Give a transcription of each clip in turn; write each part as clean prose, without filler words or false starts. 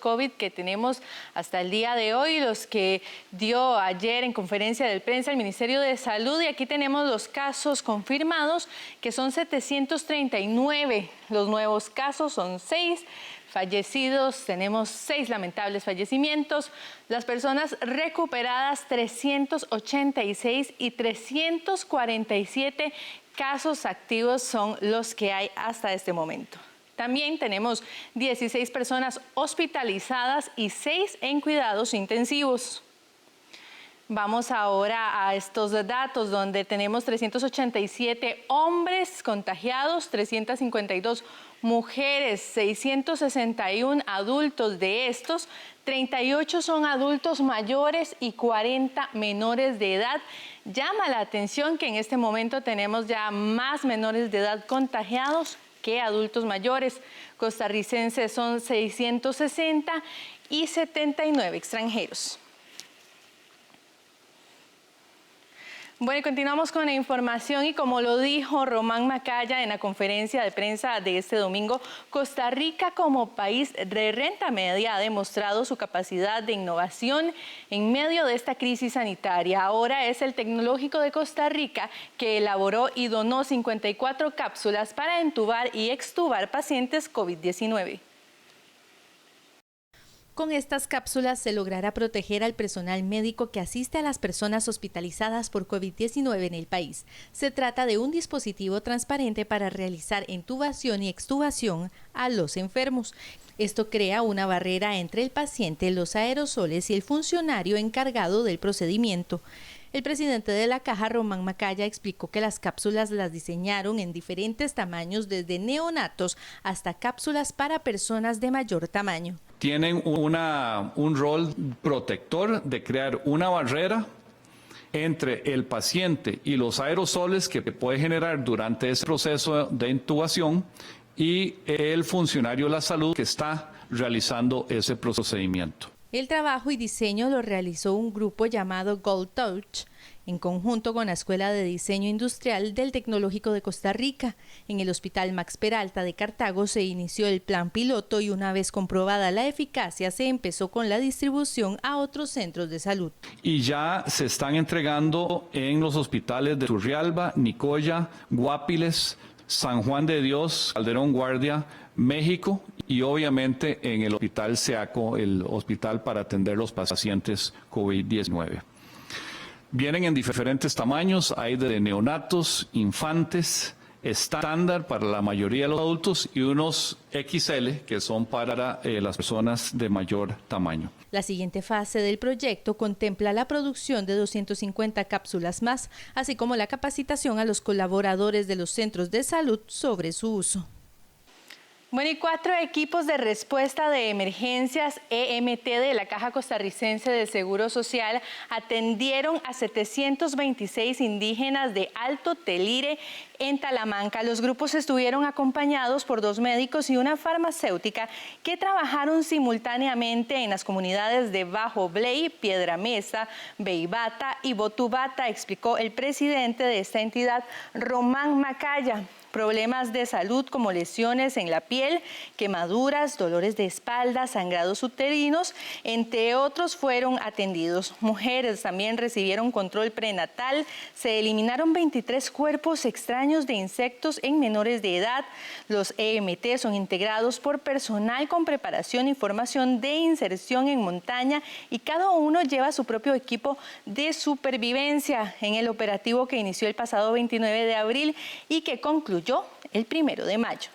COVID que tenemos hasta el día de hoy, los que dio ayer en conferencia de prensa el Ministerio de Salud. Y aquí tenemos los casos confirmados, que son 739. Los nuevos casos son 6. Fallecidos, tenemos 6 lamentables fallecimientos. Las personas recuperadas, 386, y 347 casos activos son los que hay hasta este momento. También tenemos 16 personas hospitalizadas y 6 en cuidados intensivos. Vamos ahora a estos datos donde tenemos 387 hombres contagiados, 352 mujeres, 661 adultos. De estos, 38 son adultos mayores y 40 menores de edad. Llama la atención que en este momento tenemos ya más menores de edad contagiados que adultos mayores. Costarricenses son 660 y 79 extranjeros. Bueno, y continuamos con la información y como lo dijo Román Macaya en la conferencia de prensa de este domingo, Costa Rica como país de renta media ha demostrado su capacidad de innovación en medio de esta crisis sanitaria. Ahora es el Tecnológico de Costa Rica que elaboró y donó 54 cápsulas para entubar y extubar pacientes COVID-19. Con estas cápsulas se logrará proteger al personal médico que asiste a las personas hospitalizadas por COVID-19 en el país. Se trata de un dispositivo transparente para realizar intubación y extubación a los enfermos. Esto crea una barrera entre el paciente, los aerosoles y el funcionario encargado del procedimiento. El presidente de la Caja, Román Macaya, explicó que las cápsulas las diseñaron en diferentes tamaños, desde neonatos hasta cápsulas para personas de mayor tamaño. Tienen un rol protector de crear una barrera entre el paciente y los aerosoles que puede generar durante ese proceso de intubación y el funcionario de la salud que está realizando ese procedimiento. El trabajo y diseño lo realizó un grupo llamado Gold Touch, en conjunto con la Escuela de Diseño Industrial del Tecnológico de Costa Rica. En el Hospital Max Peralta de Cartago se inició el plan piloto y una vez comprobada la eficacia se empezó con la distribución a otros centros de salud. Y ya se están entregando en los hospitales de Turrialba, Nicoya, Guapiles, San Juan de Dios, Calderón Guardia, México y obviamente en el Hospital SEACO, el hospital para atender los pacientes COVID-19. Vienen en diferentes tamaños, hay de neonatos, infantes, estándar para la mayoría de los adultos y unos XL que son para las personas de mayor tamaño. La siguiente fase del proyecto contempla la producción de 250 cápsulas más, así como la capacitación a los colaboradores de los centros de salud sobre su uso. Bueno, y 4 equipos de respuesta de emergencias EMT de la Caja Costarricense de Seguro Social atendieron a 726 indígenas de Alto Telire en Talamanca. Los grupos estuvieron acompañados por 2 médicos y una farmacéutica que trabajaron simultáneamente en las comunidades de Bajo Bley, Piedra Mesa, Beibata y Botubata, explicó el presidente de esta entidad, Román Macaya. Problemas de salud como lesiones en la piel, quemaduras, dolores de espalda, sangrados uterinos, entre otros fueron atendidos. Mujeres también recibieron control prenatal, se eliminaron 23 cuerpos extraños de insectos en menores de edad. Los EMT son integrados por personal con preparación y formación de inserción en montaña y cada uno lleva su propio equipo de supervivencia en el operativo que inició el pasado 29 de abril y que concluyó el 1 de mayo.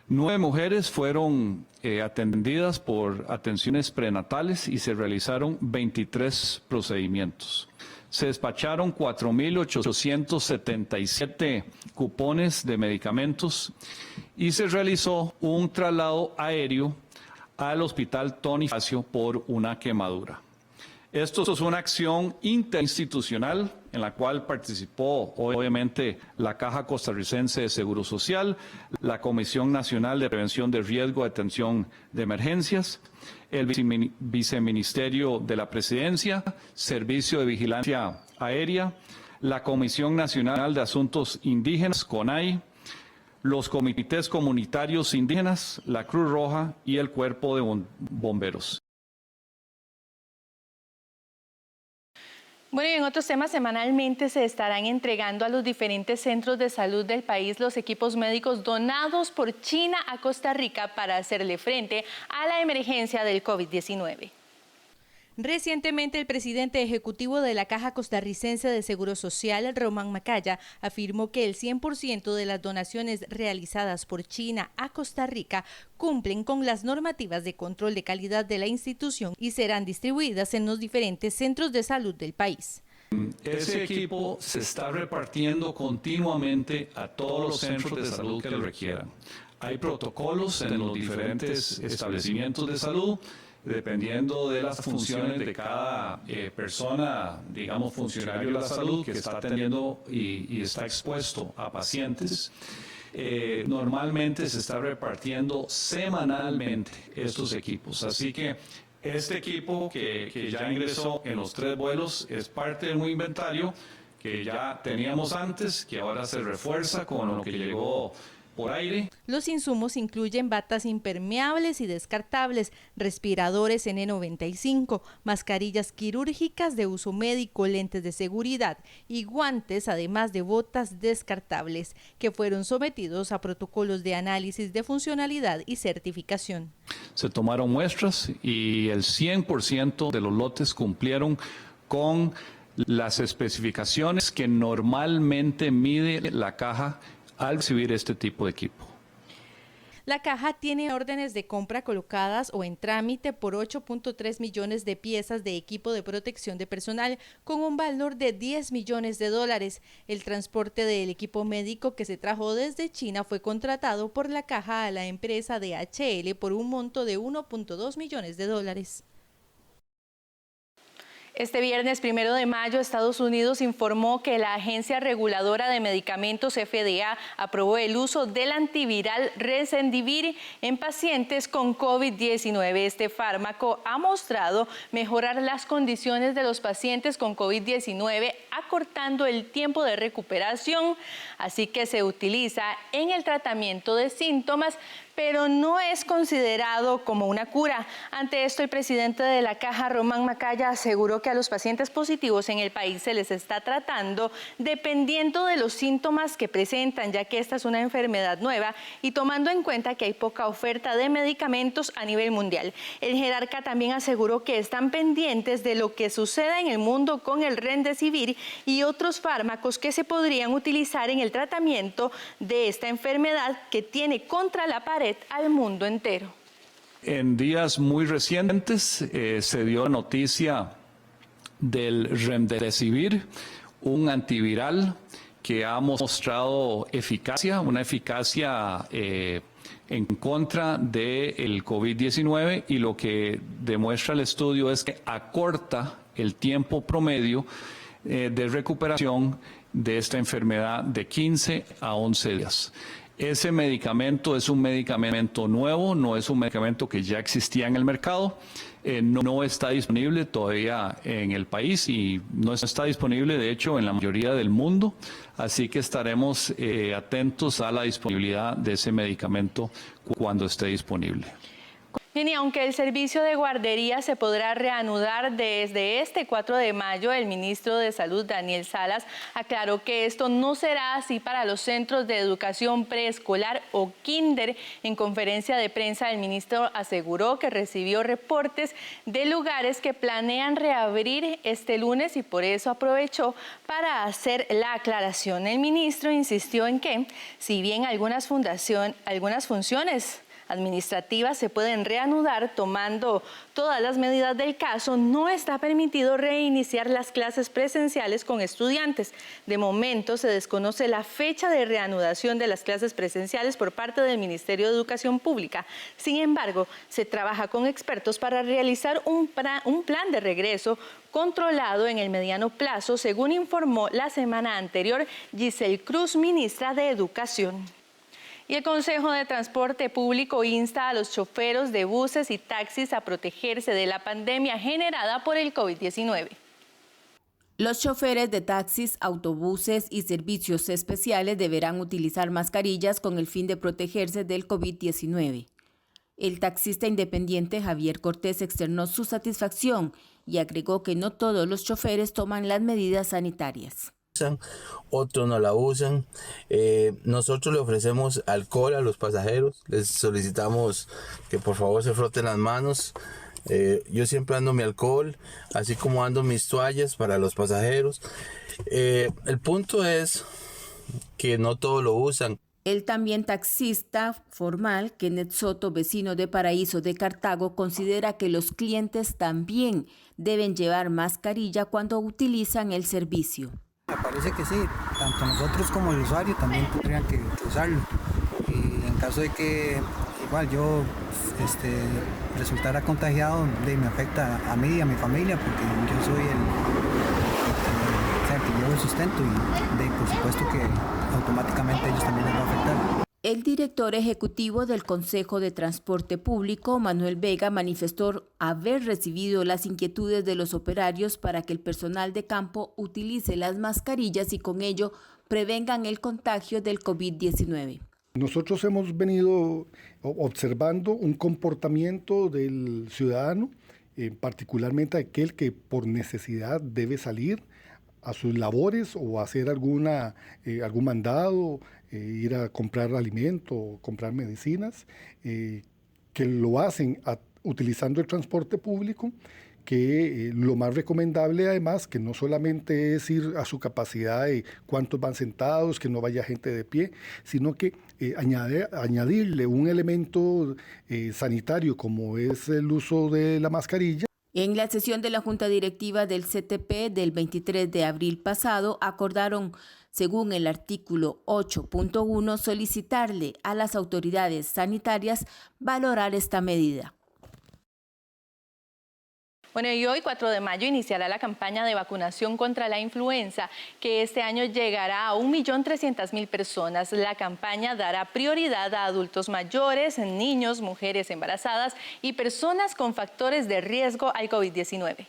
9 mujeres fueron atendidas por atenciones prenatales y se realizaron 23 procedimientos. Se despacharon 4.877 cupones de medicamentos y se realizó un traslado aéreo al Hospital Tony Facio por una quemadura. Esto es una acción interinstitucional en la cual participó obviamente la Caja Costarricense de Seguro Social, la Comisión Nacional de Prevención de Riesgo de Atención de Emergencias, el Viceministerio de la Presidencia, Servicio de Vigilancia Aérea, la Comisión Nacional de Asuntos Indígenas, CONAI, los comités comunitarios indígenas, la Cruz Roja y el Cuerpo de Bomberos. Bueno, y en otros temas, semanalmente se estarán entregando a los diferentes centros de salud del país los equipos médicos donados por China a Costa Rica para hacerle frente a la emergencia del COVID-19. Recientemente, el presidente ejecutivo de la Caja Costarricense de Seguro Social, Román Macaya, afirmó que el 100% de las donaciones realizadas por China a Costa Rica cumplen con las normativas de control de calidad de la institución y serán distribuidas en los diferentes centros de salud del país. Ese equipo se está repartiendo continuamente a todos los centros de salud que lo requieran. Hay protocolos en los diferentes establecimientos de salud, dependiendo de las funciones de cada persona, digamos, funcionario de la salud que está atendiendo y está expuesto a pacientes. Normalmente se está repartiendo semanalmente estos equipos. Así que este equipo que ya ingresó en los 3 vuelos es parte de un inventario que ya teníamos antes, que ahora se refuerza con lo que llegó por aire. Los insumos incluyen batas impermeables y descartables, respiradores N95, mascarillas quirúrgicas de uso médico, lentes de seguridad y guantes, además de botas descartables, que fueron sometidos a protocolos de análisis de funcionalidad y certificación. Se tomaron muestras y el 100% de los lotes cumplieron con las especificaciones que normalmente mide la caja al recibir este tipo de equipo. La caja tiene órdenes de compra colocadas o en trámite por 8.3 millones de piezas de equipo de protección de personal con un valor de 10 millones de dólares. El transporte del equipo médico que se trajo desde China fue contratado por la caja a la empresa DHL por un monto de 1.2 millones de dólares. Este viernes 1 de mayo, Estados Unidos informó que la Agencia Reguladora de Medicamentos FDA aprobó el uso del antiviral Remdesivir en pacientes con COVID-19. Este fármaco ha mostrado mejorar las condiciones de los pacientes con COVID-19, acortando el tiempo de recuperación, así que se utiliza en el tratamiento de síntomas, pero no es considerado como una cura. Ante esto, el presidente de la Caja, Román Macaya, aseguró que a los pacientes positivos en el país se les está tratando dependiendo de los síntomas que presentan, ya que esta es una enfermedad nueva y tomando en cuenta que hay poca oferta de medicamentos a nivel mundial. El jerarca también aseguró que están pendientes de lo que suceda en el mundo con el Remdesivir y otros fármacos que se podrían utilizar en el tratamiento de esta enfermedad que tiene contra la pared al mundo entero. En días muy recientes se dio noticia del Remdesivir, un antiviral que ha mostrado eficacia, una eficacia en contra del COVID-19, y lo que demuestra el estudio es que acorta el tiempo promedio de recuperación de esta enfermedad de 15 a 11 días. Ese medicamento es un medicamento nuevo, no es un medicamento que ya existía en el mercado, no está disponible todavía en el país y no está disponible, de hecho, en la mayoría del mundo, así que estaremos atentos a la disponibilidad de ese medicamento cuando esté disponible. Bien, y aunque el servicio de guardería se podrá reanudar desde este 4 de mayo, el ministro de Salud, Daniel Salas, aclaró que esto no será así para los centros de educación preescolar o kinder. En conferencia de prensa, el ministro aseguró que recibió reportes de lugares que planean reabrir este lunes y por eso aprovechó para hacer la aclaración. El ministro insistió en que, si bien algunas funciones administrativas se pueden reanudar tomando todas las medidas del caso, no está permitido reiniciar las clases presenciales con estudiantes. De momento se desconoce la fecha de reanudación de las clases presenciales por parte del Ministerio de Educación Pública. Sin embargo, se trabaja con expertos para realizar un plan de regreso controlado en el mediano plazo, según informó la semana anterior Giselle Cruz, ministra de Educación. Y el Consejo de Transporte Público insta a los choferos de buses y taxis a protegerse de la pandemia generada por el COVID-19. Los choferes de taxis, autobuses y servicios especiales deberán utilizar mascarillas con el fin de protegerse del COVID-19. El taxista independiente Javier Cortés externó su satisfacción y agregó que no todos los choferes toman las medidas sanitarias. Otros no la usan. Nosotros le ofrecemos alcohol a los pasajeros, les solicitamos que por favor se froten las manos. Yo siempre ando mi alcohol, así como ando mis toallas para los pasajeros. El punto es que no todos lo usan. El también taxista formal, Kenneth Soto, vecino de Paraíso de Cartago, considera que los clientes también deben llevar mascarilla cuando utilizan el servicio. Me parece que sí, tanto nosotros como el usuario también tendrían que usarlo. Y en caso de que igual yo resultara contagiado, me afecta a mí y a mi familia, porque yo soy el que llevo el sustento y por supuesto que automáticamente ellos también les va a afectar. El director ejecutivo del Consejo de Transporte Público, Manuel Vega, manifestó haber recibido las inquietudes de los operarios para que el personal de campo utilice las mascarillas y con ello prevengan el contagio del COVID-19. Nosotros hemos venido observando un comportamiento del ciudadano, particularmente aquel que por necesidad debe salir a sus labores o hacer algún mandado, ir a comprar alimento, comprar medicinas, que lo hacen utilizando el transporte público, que lo más recomendable además que no solamente es ir a su capacidad de cuántos van sentados, que no vaya gente de pie, sino que añadirle un elemento sanitario como es el uso de la mascarilla. En la sesión de la Junta Directiva del CTP del 23 de abril pasado, acordaron, según el artículo 8.1, solicitarle a las autoridades sanitarias valorar esta medida. Bueno, y hoy, 4 de mayo, iniciará la campaña de vacunación contra la influenza, que este año llegará a 1.300.000 personas. La campaña dará prioridad a adultos mayores, niños, mujeres embarazadas y personas con factores de riesgo al COVID-19.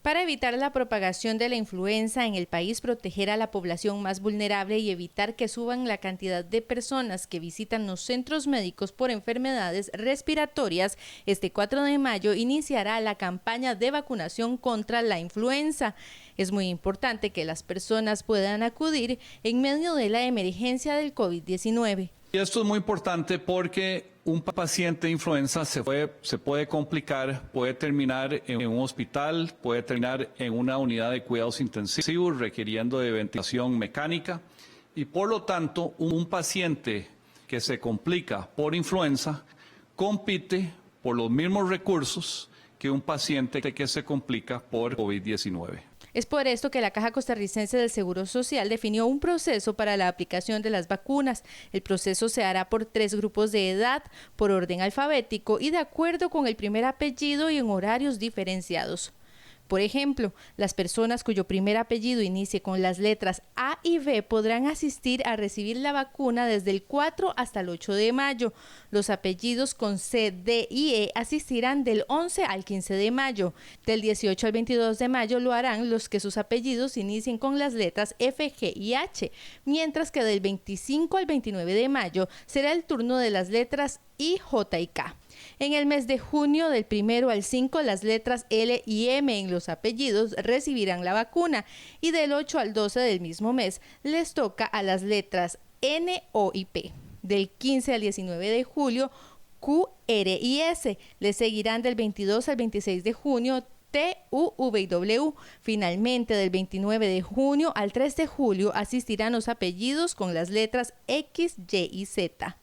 Para evitar la propagación de la influenza en el país, proteger a la población más vulnerable y evitar que suban la cantidad de personas que visitan los centros médicos por enfermedades respiratorias, este 4 de mayo iniciará la campaña de vacunación contra la influenza. Es muy importante que las personas puedan acudir en medio de la emergencia del COVID-19. Y esto es muy importante porque un paciente de influenza se puede complicar, puede terminar en un hospital, puede terminar en una unidad de cuidados intensivos requiriendo de ventilación mecánica y por lo tanto un paciente que se complica por influenza compite por los mismos recursos que un paciente que se complica por COVID-19. Es por esto que la Caja Costarricense del Seguro Social definió un proceso para la aplicación de las vacunas. El proceso se hará por 3 grupos de edad, por orden alfabético y de acuerdo con el primer apellido y en horarios diferenciados. Por ejemplo, las personas cuyo primer apellido inicie con las letras A y B podrán asistir a recibir la vacuna desde el 4 hasta el 8 de mayo. Los apellidos con C, D y E asistirán del 11 al 15 de mayo. Del 18 al 22 de mayo lo harán los que sus apellidos inicien con las letras F, G y H, mientras que del 25 al 29 de mayo será el turno de las letras I, J y K. En el mes de junio, del 1 al 5, las letras L y M en los apellidos recibirán la vacuna y del 8 al 12 del mismo mes les toca a las letras N, O y P. Del 15 al 19 de julio, Q, R y S. Les seguirán del 22 al 26 de junio T, U, V y W. Finalmente, del 29 de junio al 3 de julio asistirán los apellidos con las letras X, Y y Z.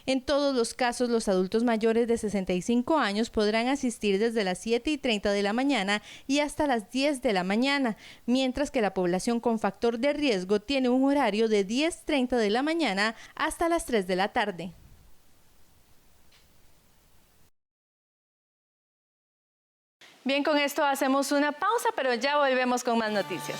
En todos los casos, los adultos mayores de 65 años podrán asistir desde las 7:30 de la mañana y hasta las 10 de la mañana, mientras que la población con factor de riesgo tiene un horario de 10:30 de la mañana hasta las 3 de la tarde. Bien, con esto hacemos una pausa, pero ya volvemos con más noticias.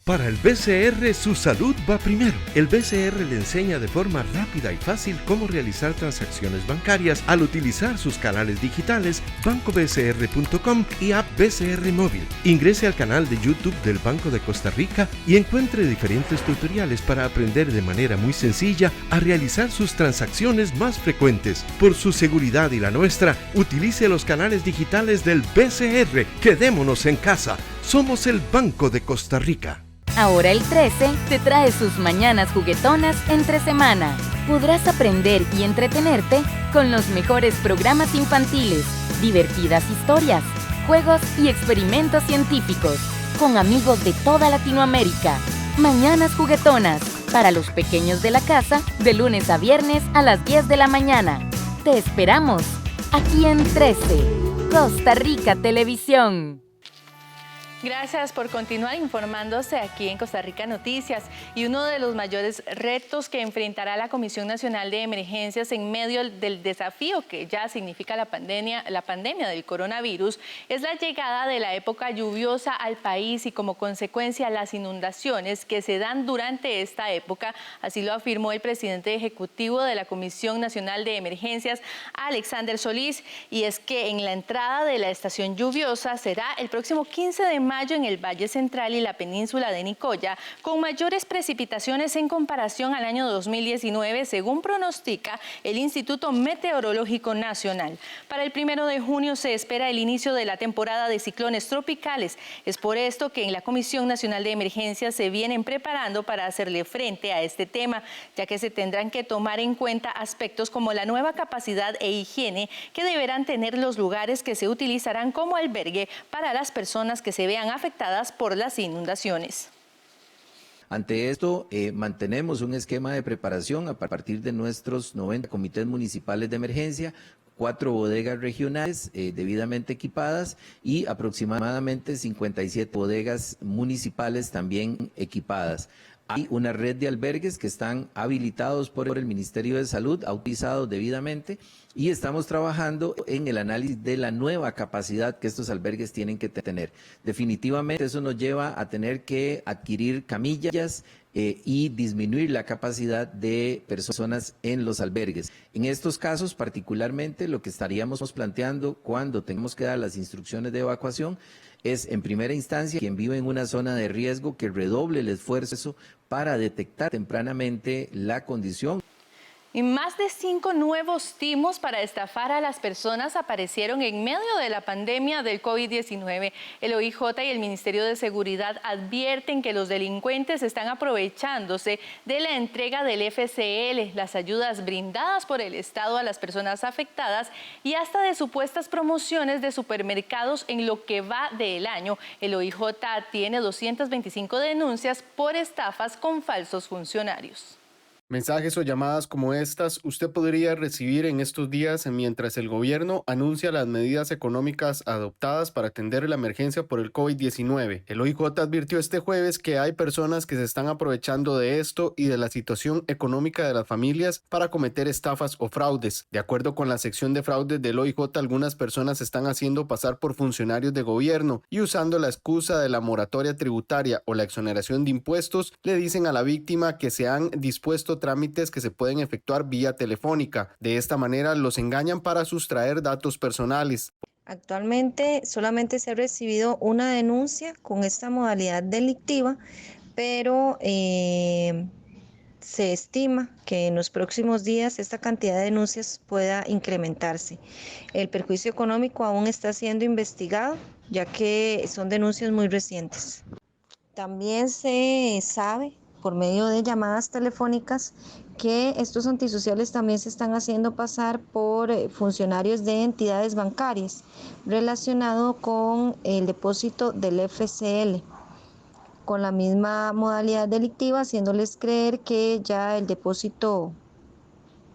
Para el BCR, su salud va primero. El BCR le enseña de forma rápida y fácil cómo realizar transacciones bancarias al utilizar sus canales digitales, bancobcr.com y app BCR Móvil. Ingrese al canal de YouTube del Banco de Costa Rica y encuentre diferentes tutoriales para aprender de manera muy sencilla a realizar sus transacciones más frecuentes. Por su seguridad y la nuestra, utilice los canales digitales del BCR. Quedémonos en casa. Somos el Banco de Costa Rica. Ahora el 13 te trae sus mañanas juguetonas entre semana. Podrás aprender y entretenerte con los mejores programas infantiles, divertidas historias, juegos y experimentos científicos, con amigos de toda Latinoamérica. Mañanas juguetonas, para los pequeños de la casa, de lunes a viernes a las 10 de la mañana. Te esperamos, aquí en 13, Costa Rica Televisión. Gracias por continuar informándose aquí en Costa Rica Noticias. Y uno de los mayores retos que enfrentará la Comisión Nacional de Emergencias en medio del desafío que ya significa la pandemia del coronavirus es la llegada de la época lluviosa al país y como consecuencia las inundaciones que se dan durante esta época. Así lo afirmó el presidente ejecutivo de la Comisión Nacional de Emergencias, Alexander Solís. Y es que en la entrada de la estación lluviosa será el próximo 15 de mayo en el Valle Central y la península de Nicoya, con mayores precipitaciones en comparación al año 2019, según pronostica el Instituto Meteorológico Nacional. Para el 1 de junio se espera el inicio de la temporada de ciclones tropicales. Es por esto que en la Comisión Nacional de Emergencias se vienen preparando para hacerle frente a este tema, ya que se tendrán que tomar en cuenta aspectos como la nueva capacidad e higiene que deberán tener los lugares que se utilizarán como albergue para las personas que se vean afectadas por las inundaciones. Ante esto, mantenemos un esquema de preparación a partir de nuestros 90 comités municipales de emergencia, 4 bodegas regionales debidamente equipadas y aproximadamente 57 bodegas municipales también equipadas. Hay una red de albergues que están habilitados por el Ministerio de Salud, autorizados debidamente, y estamos trabajando en el análisis de la nueva capacidad que estos albergues tienen que tener. Definitivamente eso nos lleva a tener que adquirir camillas y disminuir la capacidad de personas en los albergues. En estos casos, particularmente, lo que estaríamos planteando cuando tengamos que dar las instrucciones de evacuación es, en primera instancia, quien vive en una zona de riesgo que redoble el esfuerzo para detectar tempranamente la condición. Y más de 5 nuevos timos para estafar a las personas aparecieron en medio de la pandemia del COVID-19. El OIJ y el Ministerio de Seguridad advierten que los delincuentes están aprovechándose de la entrega del FCL, las ayudas brindadas por el Estado a las personas afectadas y hasta de supuestas promociones de supermercados en lo que va del año. El OIJ tiene 225 denuncias por estafas con falsos funcionarios. Mensajes o llamadas como estas usted podría recibir en estos días mientras el gobierno anuncia las medidas económicas adoptadas para atender la emergencia por el COVID-19. El OIJ advirtió este jueves que hay personas que se están aprovechando de esto y de la situación económica de las familias para cometer estafas o fraudes. De acuerdo con la sección de fraudes del OIJ, algunas personas se están haciendo pasar por funcionarios de gobierno y usando la excusa de la moratoria tributaria o la exoneración de impuestos, le dicen a la víctima que se han dispuesto trámites que se pueden efectuar vía telefónica. De esta manera los engañan para sustraer datos personales. Actualmente solamente se ha recibido una denuncia con esta modalidad delictiva, pero se estima que en los próximos días esta cantidad de denuncias pueda incrementarse. El perjuicio económico aún está siendo investigado, ya que son denuncias muy recientes. También se sabe por medio de llamadas telefónicas que estos antisociales también se están haciendo pasar por funcionarios de entidades bancarias relacionado con el depósito del FCL, con la misma modalidad delictiva, haciéndoles creer que ya el depósito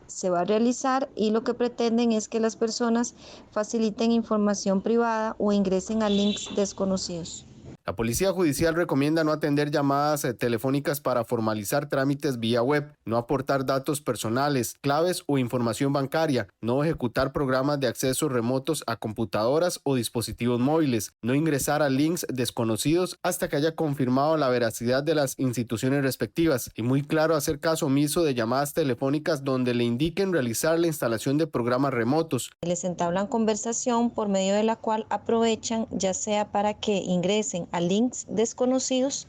se va a realizar y lo que pretenden es que las personas faciliten información privada o ingresen a links desconocidos. La Policía Judicial recomienda no atender llamadas telefónicas para formalizar trámites vía web, no aportar datos personales, claves o información bancaria, no ejecutar programas de acceso remotos a computadoras o dispositivos móviles, no ingresar a links desconocidos hasta que haya confirmado la veracidad de las instituciones respectivas y muy claro hacer caso omiso de llamadas telefónicas donde le indiquen realizar la instalación de programas remotos. Les entablan conversación por medio de la cual aprovechan ya sea para que ingresen a links desconocidos.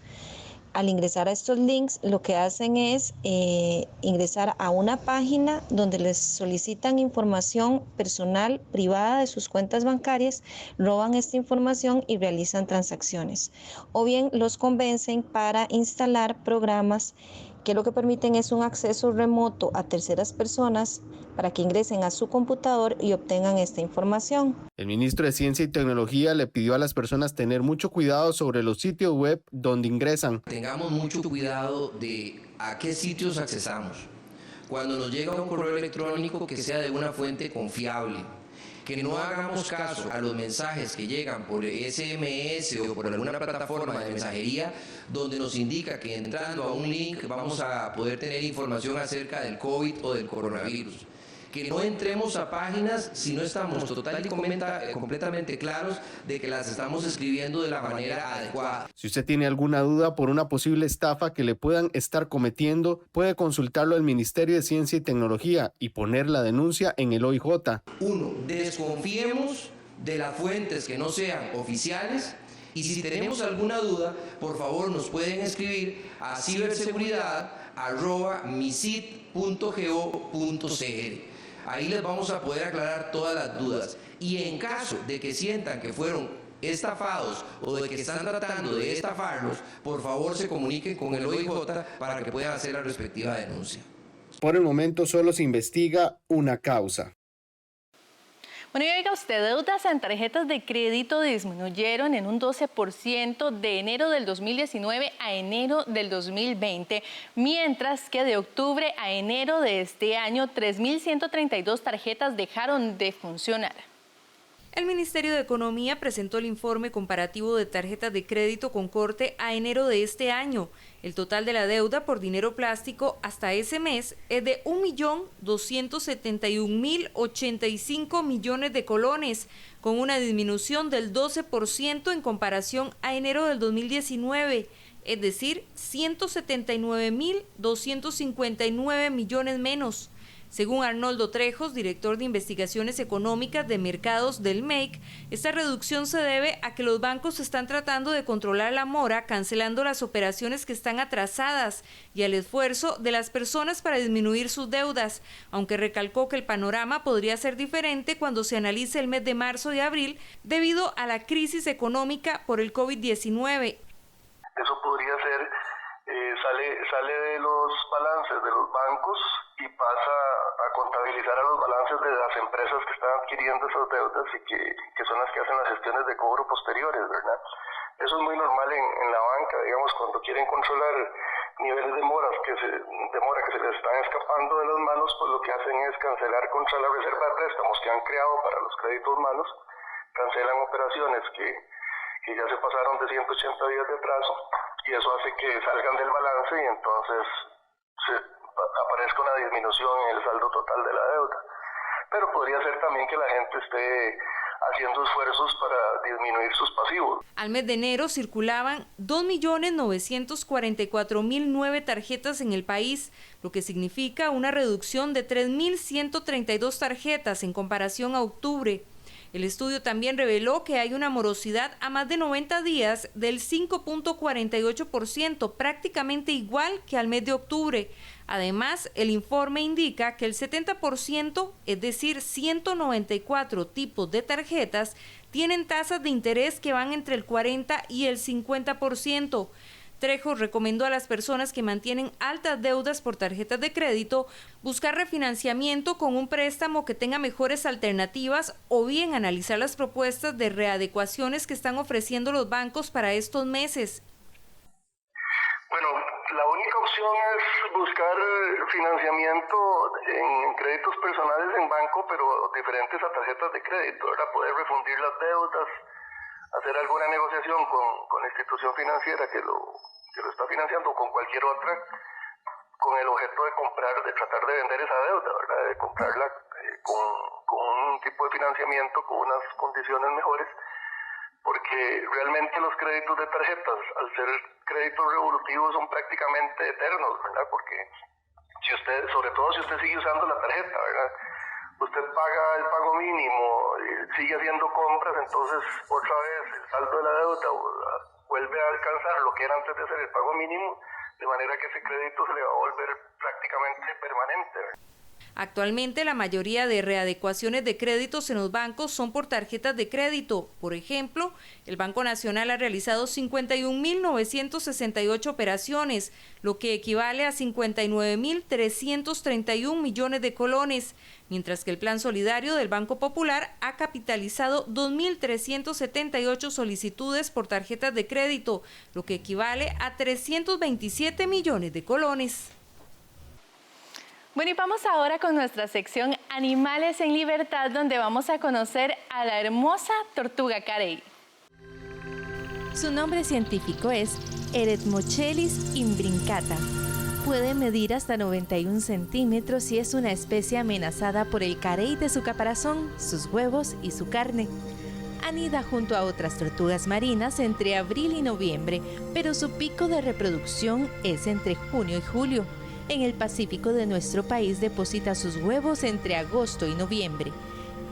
Al ingresar a estos links, lo que hacen es ingresar a una página donde les solicitan información personal privada de sus cuentas bancarias, roban esta información y realizan transacciones. O bien los convencen para instalar programas que lo que permiten es un acceso remoto a terceras personas para que ingresen a su computador y obtengan esta información. El ministro de Ciencia y Tecnología le pidió a las personas tener mucho cuidado sobre los sitios web donde ingresan. Tengamos mucho cuidado de a qué sitios accesamos. Cuando nos llega un correo electrónico, que sea de una fuente confiable. Que no hagamos caso a los mensajes que llegan por SMS o por alguna plataforma de mensajería donde nos indica que entrando a un link vamos a poder tener información acerca del COVID o del coronavirus. Que no entremos a páginas si no estamos total y completamente claros de que las estamos escribiendo de la manera adecuada. Si usted tiene alguna duda por una posible estafa que le puedan estar cometiendo, puede consultarlo al Ministerio de Ciencia y Tecnología y poner la denuncia en el OIJ. 1. Desconfiemos de las fuentes que no sean oficiales y si tenemos alguna duda, por favor nos pueden escribir a ciberseguridad@misit.go.cr. Ahí les vamos a poder aclarar todas las dudas. Y en caso de que sientan que fueron estafados o de que están tratando de estafarlos, por favor se comuniquen con el OIJ para que puedan hacer la respectiva denuncia. Por el momento solo se investiga una causa. Bueno, y oiga usted, deudas en tarjetas de crédito disminuyeron en un 12% de enero del 2019 a enero del 2020, mientras que de octubre a enero de este año, 3.132 tarjetas dejaron de funcionar. El Ministerio de Economía presentó el informe comparativo de tarjetas de crédito con corte a enero de este año. El total de la deuda por dinero plástico hasta ese mes es de 1.271.085 millones de colones, con una disminución del 12% en comparación a enero del 2019, es decir, 179.259 millones menos. Según Arnoldo Trejos, director de Investigaciones Económicas de Mercados del MEIC, esta reducción se debe a que los bancos están tratando de controlar la mora, cancelando las operaciones que están atrasadas y al esfuerzo de las personas para disminuir sus deudas, aunque recalcó que el panorama podría ser diferente cuando se analice el mes de marzo y abril debido a la crisis económica por el COVID-19. Eso podría ser, sale de los balances de los bancos y pasa a contabilizar a los balances de las empresas que están adquiriendo esas deudas y que son las que hacen las gestiones de cobro posteriores, ¿verdad? Eso es muy normal en la banca, digamos, cuando quieren controlar niveles de demora que se les están escapando de las manos, pues lo que hacen es cancelar contra la reserva de préstamos que han creado para los créditos malos, cancelan operaciones que ya se pasaron de 180 días de atraso y eso hace que salgan del balance y entonces aparezca una disminución en el saldo total de la deuda. Pero podría ser también que la gente esté haciendo esfuerzos para disminuir sus pasivos. Al mes de enero circulaban 2.944.009 tarjetas en el país, lo que significa una reducción de 3.132 tarjetas en comparación a octubre. El estudio también reveló que hay una morosidad a más de 90 días del 5.48%, prácticamente igual que al mes de octubre. Además, el informe indica que el 70%, es decir, 194 tipos de tarjetas, tienen tasas de interés que van entre el 40 y el 50%. Trejos recomendó a las personas que mantienen altas deudas por tarjetas de crédito buscar refinanciamiento con un préstamo que tenga mejores alternativas o bien analizar las propuestas de readecuaciones que están ofreciendo los bancos para estos meses. Bueno, la única opción es buscar financiamiento en créditos personales en banco, pero diferentes a tarjetas de crédito, ¿verdad? Poder refundir las deudas hacer alguna negociación con la institución financiera que lo está financiando o con cualquier otra, con el objeto de tratar de vender esa deuda, ¿verdad? De comprarla con un tipo de financiamiento, con unas condiciones mejores, porque realmente los créditos de tarjetas, al ser créditos revolutivos, son prácticamente eternos, ¿verdad? Porque sobre todo si usted sigue usando la tarjeta, ¿verdad? Usted paga el pago mínimo, sigue haciendo compras, entonces otra vez el saldo de la deuda vuelve a alcanzar lo que era antes de hacer el pago mínimo, de manera que ese crédito se le va a volver prácticamente permanente, ¿verdad? Actualmente la mayoría de readecuaciones de créditos en los bancos son por tarjetas de crédito. Por ejemplo, el Banco Nacional ha realizado 51.968 operaciones, lo que equivale a 59.331 millones de colones, mientras que el Plan Solidario del Banco Popular ha capitalizado 2.378 solicitudes por tarjetas de crédito, lo que equivale a 327 millones de colones. Bueno, y vamos ahora con nuestra sección Animales en Libertad, donde vamos a conocer a la hermosa tortuga carey. Su nombre científico es Eretmochelys imbrincata. Puede medir hasta 91 centímetros y es una especie amenazada por el carey de su caparazón, sus huevos y su carne. Anida junto a otras tortugas marinas entre abril y noviembre, pero su pico de reproducción es entre junio y julio. En el Pacífico de nuestro país deposita sus huevos entre agosto y noviembre.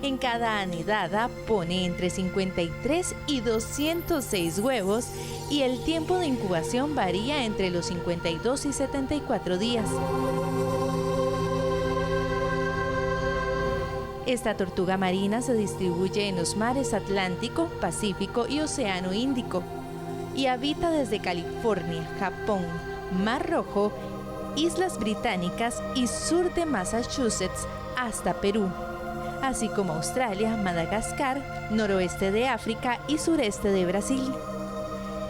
En cada anidada pone entre 53 y 206 huevos y el tiempo de incubación varía entre los 52 y 74 días. Esta tortuga marina se distribuye en los mares Atlántico, Pacífico y Océano Índico y habita desde California, Japón, Mar Rojo, Islas Británicas y sur de Massachusetts hasta Perú, así como Australia, Madagascar, noroeste de África y sureste de Brasil.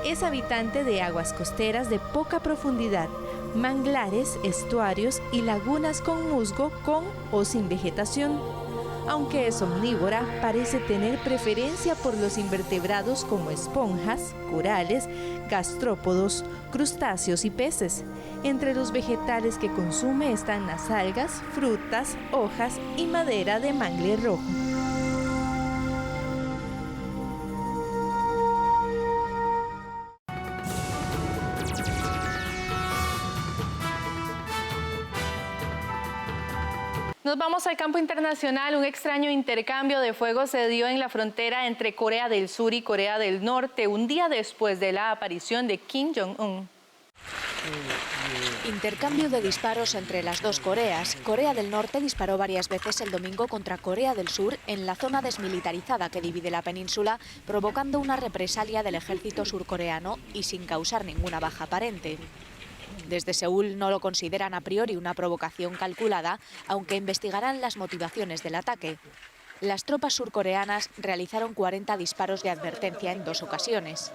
Es habitante de aguas costeras de poca profundidad, manglares, estuarios y lagunas con musgo con o sin vegetación. Aunque es omnívora, parece tener preferencia por los invertebrados como esponjas, corales, gastrópodos, crustáceos y peces. Entre los vegetales que consume están las algas, frutas, hojas y madera de mangle rojo. Nos vamos al campo internacional. Un extraño intercambio de fuego se dio en la frontera entre Corea del Sur y Corea del Norte, un día después de la aparición de Kim Jong-un. Intercambio de disparos entre las dos Coreas. Corea del Norte disparó varias veces el domingo contra Corea del Sur en la zona desmilitarizada que divide la península, provocando una represalia del ejército surcoreano y sin causar ninguna baja aparente. Desde Seúl no lo consideran a priori una provocación calculada, aunque investigarán las motivaciones del ataque. Las tropas surcoreanas realizaron 40 disparos de advertencia en 2 ocasiones.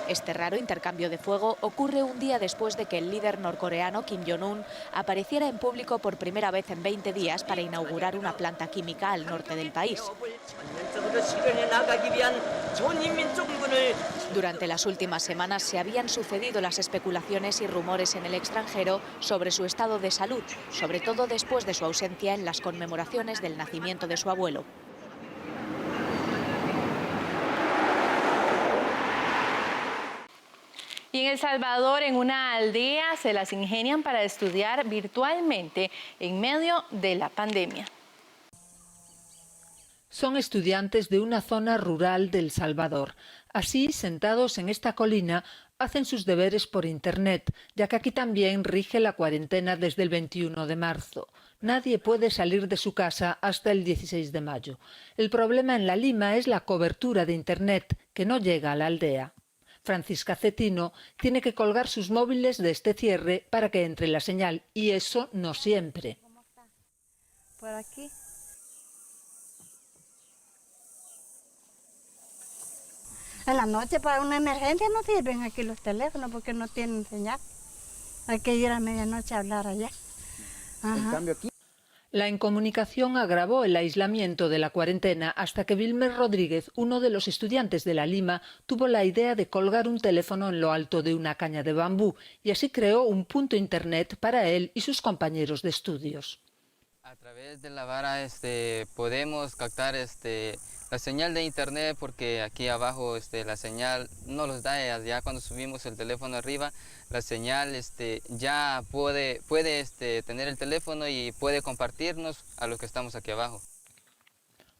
Este raro intercambio de fuego ocurre un día después de que el líder norcoreano Kim Jong-un apareciera en público por primera vez en 20 días para inaugurar una planta química al norte del país. Durante las últimas semanas se habían sucedido las especulaciones y rumores en el extranjero sobre su estado de salud, sobre todo después de su ausencia en las conmemoraciones del nacimiento de su abuelo. Y en El Salvador, en una aldea, se las ingenian para estudiar virtualmente en medio de la pandemia. Son estudiantes de una zona rural de El Salvador. Así, sentados en esta colina, hacen sus deberes por Internet, ya que aquí también rige la cuarentena desde el 21 de marzo. Nadie puede salir de su casa hasta el 16 de mayo. El problema en La Lima es la cobertura de Internet, que no llega a la aldea. Francisca Cetino tiene que colgar sus móviles de este cierre para que entre la señal, y eso no siempre. Por aquí. En la noche para una emergencia no sirven aquí los teléfonos porque no tienen señal. Hay que ir a medianoche a hablar allá. En cambio aquí. La incomunicación agravó el aislamiento de la cuarentena hasta que Vilmer Rodríguez, uno de los estudiantes de la Lima, tuvo la idea de colgar un teléfono en lo alto de una caña de bambú y así creó un punto internet para él y sus compañeros de estudios. A través de la vara podemos captar la señal de internet, porque aquí abajo la señal no los da. Ya cuando subimos el teléfono arriba, la señal ya puede tener el teléfono y puede compartirnos a los que estamos aquí abajo.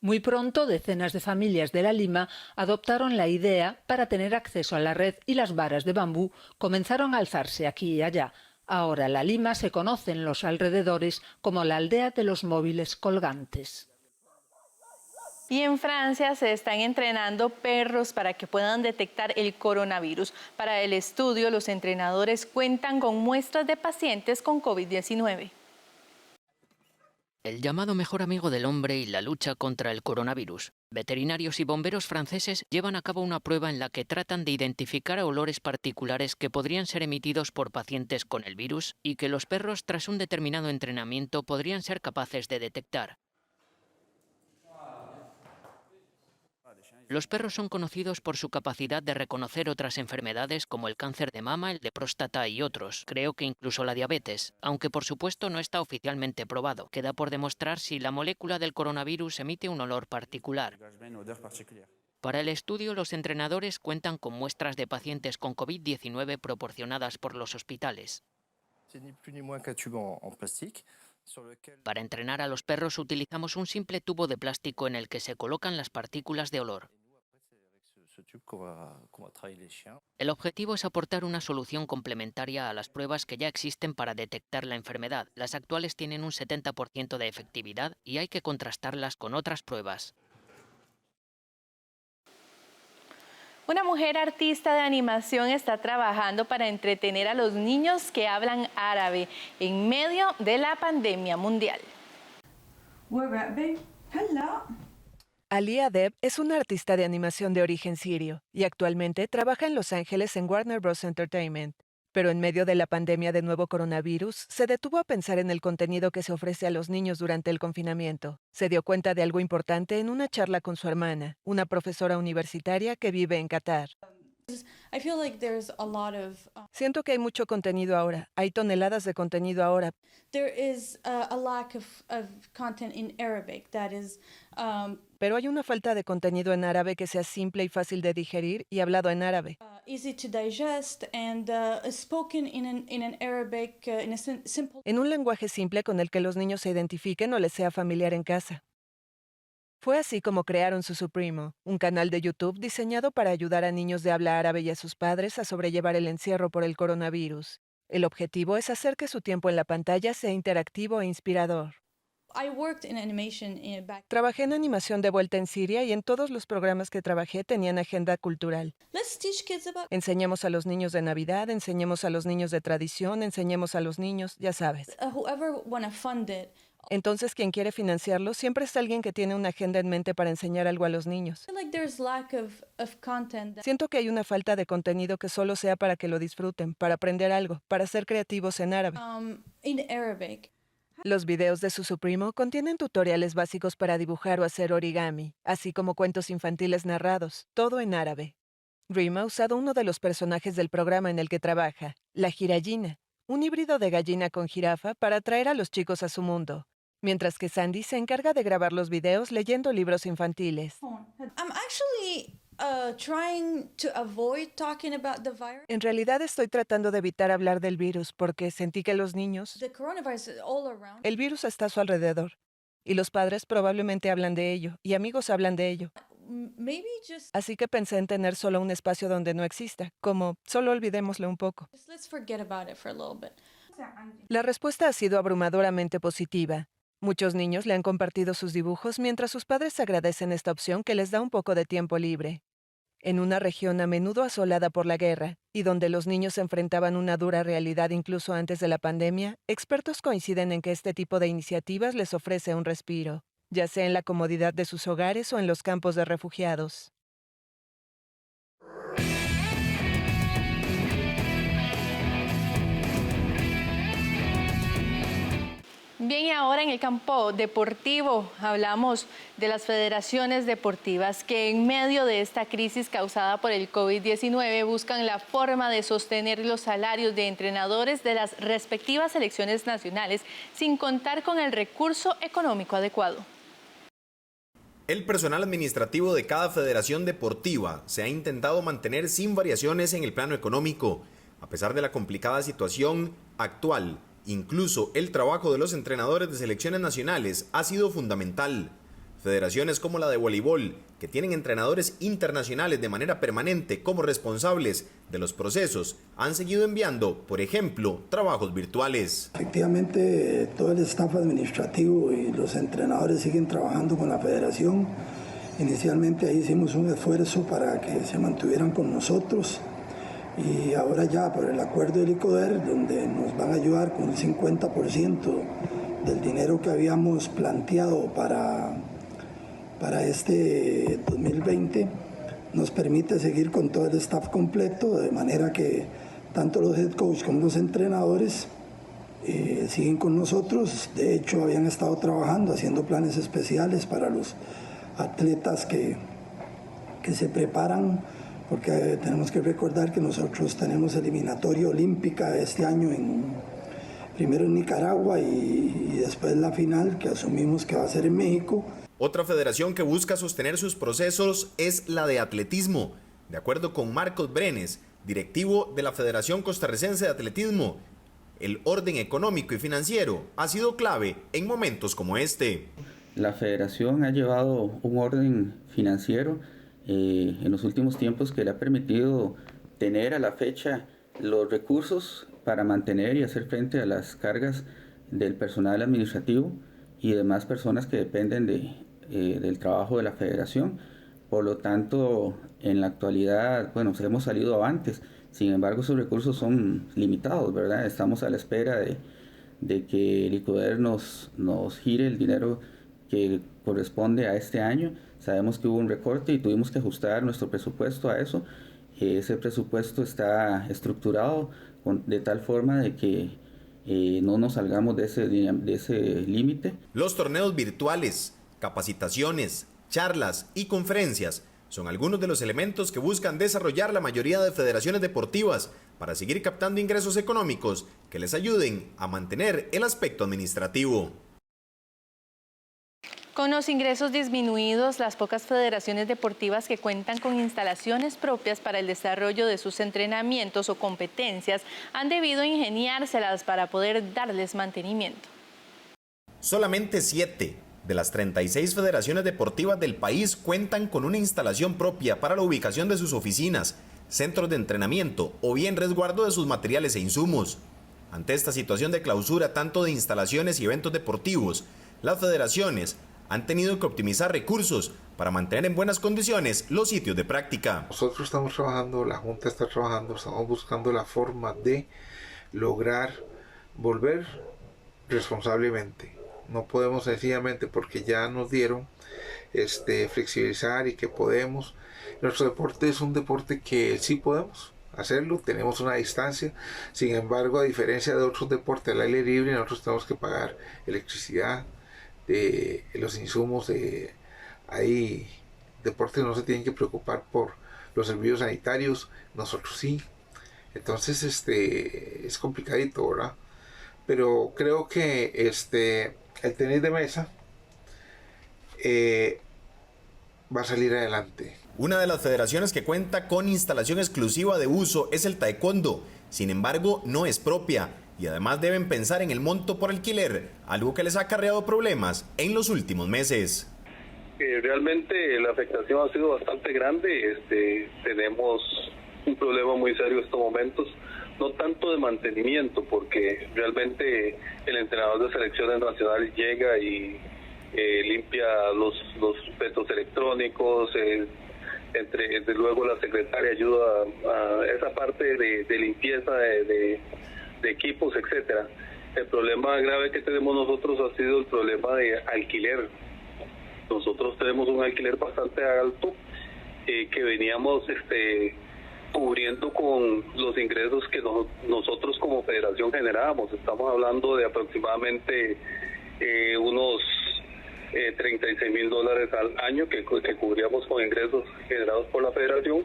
Muy pronto, decenas de familias de la Lima adoptaron la idea para tener acceso a la red y las varas de bambú comenzaron a alzarse aquí y allá. Ahora la Lima se conoce en los alrededores como la aldea de los móviles colgantes. Y en Francia se están entrenando perros para que puedan detectar el coronavirus. Para el estudio, los entrenadores cuentan con muestras de pacientes con COVID-19. El llamado mejor amigo del hombre y la lucha contra el coronavirus. Veterinarios y bomberos franceses llevan a cabo una prueba en la que tratan de identificar olores particulares que podrían ser emitidos por pacientes con el virus y que los perros, tras un determinado entrenamiento, podrían ser capaces de detectar. Los perros son conocidos por su capacidad de reconocer otras enfermedades como el cáncer de mama, el de próstata y otros. Creo que incluso la diabetes, aunque por supuesto no está oficialmente probado. Queda por demostrar si la molécula del coronavirus emite un olor particular. Para el estudio, los entrenadores cuentan con muestras de pacientes con COVID-19 proporcionadas por los hospitales. Para entrenar a los perros utilizamos un simple tubo de plástico en el que se colocan las partículas de olor. El objetivo es aportar una solución complementaria a las pruebas que ya existen para detectar la enfermedad. Las actuales tienen un 70% de efectividad y hay que contrastarlas con otras pruebas. Una mujer artista de animación está trabajando para entretener a los niños que hablan árabe en medio de la pandemia mundial. Ali Adeb es una artista de animación de origen sirio y actualmente trabaja en Los Ángeles en Warner Bros. Entertainment. Pero en medio de la pandemia de nuevo coronavirus, se detuvo a pensar en el contenido que se ofrece a los niños durante el confinamiento. Se dio cuenta de algo importante en una charla con su hermana, una profesora universitaria que vive en Qatar. Siento que hay mucho contenido ahora. Hay toneladas de contenido ahora. Pero hay una falta de contenido en árabe que sea simple y fácil de digerir y hablado en árabe. En un lenguaje simple con el que los niños se identifiquen o les sea familiar en casa. Fue así como crearon Su Supremo, un canal de YouTube diseñado para ayudar a niños de habla árabe y a sus padres a sobrellevar el encierro por el coronavirus. El objetivo es hacer que su tiempo en la pantalla sea interactivo e inspirador. Trabajé en animación de vuelta en Siria y en todos los programas que trabajé tenían agenda cultural. Enseñemos a los niños de Navidad, enseñemos a los niños de tradición, enseñemos a los niños, ya sabes. Entonces, quien quiere financiarlo, siempre es alguien que tiene una agenda en mente para enseñar algo a los niños. Siento que hay una falta de contenido que solo sea para que lo disfruten, para aprender algo, para ser creativos en árabe. Los videos de Su Supremo contienen tutoriales básicos para dibujar o hacer origami, así como cuentos infantiles narrados, todo en árabe. Reem ha usado uno de los personajes del programa en el que trabaja, la jirayina, un híbrido de gallina con jirafa para atraer a los chicos a su mundo, mientras que Sandy se encarga de grabar los videos leyendo libros infantiles. En realidad estoy tratando de evitar hablar del virus porque sentí que los niños... El virus está a su alrededor y los padres probablemente hablan de ello y amigos hablan de ello. Así que pensé en tener solo un espacio donde no exista, como solo olvidémoslo un poco. La respuesta ha sido abrumadoramente positiva. Muchos niños le han compartido sus dibujos mientras sus padres agradecen esta opción que les da un poco de tiempo libre. En una región a menudo asolada por la guerra y donde los niños enfrentaban una dura realidad incluso antes de la pandemia, expertos coinciden en que este tipo de iniciativas les ofrece un respiro, ya sea en la comodidad de sus hogares o en los campos de refugiados. Bien, y ahora en el campo deportivo hablamos de las federaciones deportivas que en medio de esta crisis causada por el COVID-19 buscan la forma de sostener los salarios de entrenadores de las respectivas selecciones nacionales sin contar con el recurso económico adecuado. El personal administrativo de cada federación deportiva se ha intentado mantener sin variaciones en el plano económico, a pesar de la complicada situación actual. Incluso el trabajo de los entrenadores de selecciones nacionales ha sido fundamental. Federaciones como la de voleibol, que tienen entrenadores internacionales de manera permanente como responsables de los procesos, han seguido enviando, por ejemplo, trabajos virtuales. Efectivamente, todo el staff administrativo y los entrenadores siguen trabajando con la federación. Inicialmente ahí hicimos un esfuerzo para que se mantuvieran con nosotros. Y ahora ya por el acuerdo del ICODER, donde nos van a ayudar con un 50% del dinero que habíamos planteado para este 2020, nos permite seguir con todo el staff completo, de manera que tanto los head coach como los entrenadores siguen con nosotros. De hecho, habían estado trabajando, haciendo planes especiales para los atletas que se preparan, porque tenemos que recordar que nosotros tenemos eliminatoria olímpica este año, primero en Nicaragua y después la final, que asumimos que va a ser en México. Otra federación que busca sostener sus procesos es la de atletismo. De acuerdo con Marcos Brenes, directivo de la Federación Costarricense de Atletismo, el orden económico y financiero ha sido clave en momentos como este. La federación ha llevado un orden financiero en los últimos tiempos que le ha permitido tener a la fecha los recursos para mantener y hacer frente a las cargas del personal administrativo y demás personas que dependen del trabajo de la federación. Por lo tanto, en la actualidad, bueno, hemos salido avantes. Sin embargo, esos recursos son limitados, ¿verdad? Estamos a la espera de que el ICODER nos gire el dinero que corresponde a este año. Sabemos que hubo un recorte y tuvimos que ajustar nuestro presupuesto a eso. Ese presupuesto está estructurado de tal forma de que no nos salgamos de ese límite. Los torneos virtuales, capacitaciones, charlas y conferencias son algunos de los elementos que buscan desarrollar la mayoría de federaciones deportivas para seguir captando ingresos económicos que les ayuden a mantener el aspecto administrativo. Con los ingresos disminuidos, las pocas federaciones deportivas que cuentan con instalaciones propias para el desarrollo de sus entrenamientos o competencias han debido ingeniárselas para poder darles mantenimiento. Solamente 7 de las 36 federaciones deportivas del país cuentan con una instalación propia para la ubicación de sus oficinas, centros de entrenamiento o bien resguardo de sus materiales e insumos. Ante esta situación de clausura tanto de instalaciones y eventos deportivos, las federaciones han tenido que optimizar recursos para mantener en buenas condiciones los sitios de práctica. Nosotros estamos trabajando, la Junta está trabajando, estamos buscando la forma de lograr volver responsablemente. No podemos sencillamente porque ya nos dieron flexibilizar y que podemos. Nuestro deporte es un deporte que sí podemos hacerlo, tenemos una distancia. Sin embargo, a diferencia de otros deportes al aire libre, nosotros tenemos que pagar electricidad, de los insumos. Hay deportes que no se tienen que preocupar por los servicios sanitarios, nosotros sí. Entonces es complicadito, ¿verdad? Pero creo que el tenis de mesa va a salir adelante. Una de las federaciones que cuenta con instalación exclusiva de uso es el taekwondo. Sin embargo, no es propia y además deben pensar en el monto por alquiler, algo que les ha acarreado problemas en los últimos meses. Realmente la afectación ha sido bastante grande. Tenemos un problema muy serio en estos momentos, no tanto de mantenimiento, porque realmente el entrenador de selecciones nacionales llega y limpia los petos electrónicos, desde luego la secretaria ayuda a esa parte de limpieza de equipos, etcétera. El problema grave que tenemos nosotros ha sido el problema de alquiler. Nosotros tenemos un alquiler bastante alto que veníamos cubriendo con los ingresos que nosotros como federación generábamos. Estamos hablando de aproximadamente unos $36,000 al año que cubríamos con ingresos generados por la federación.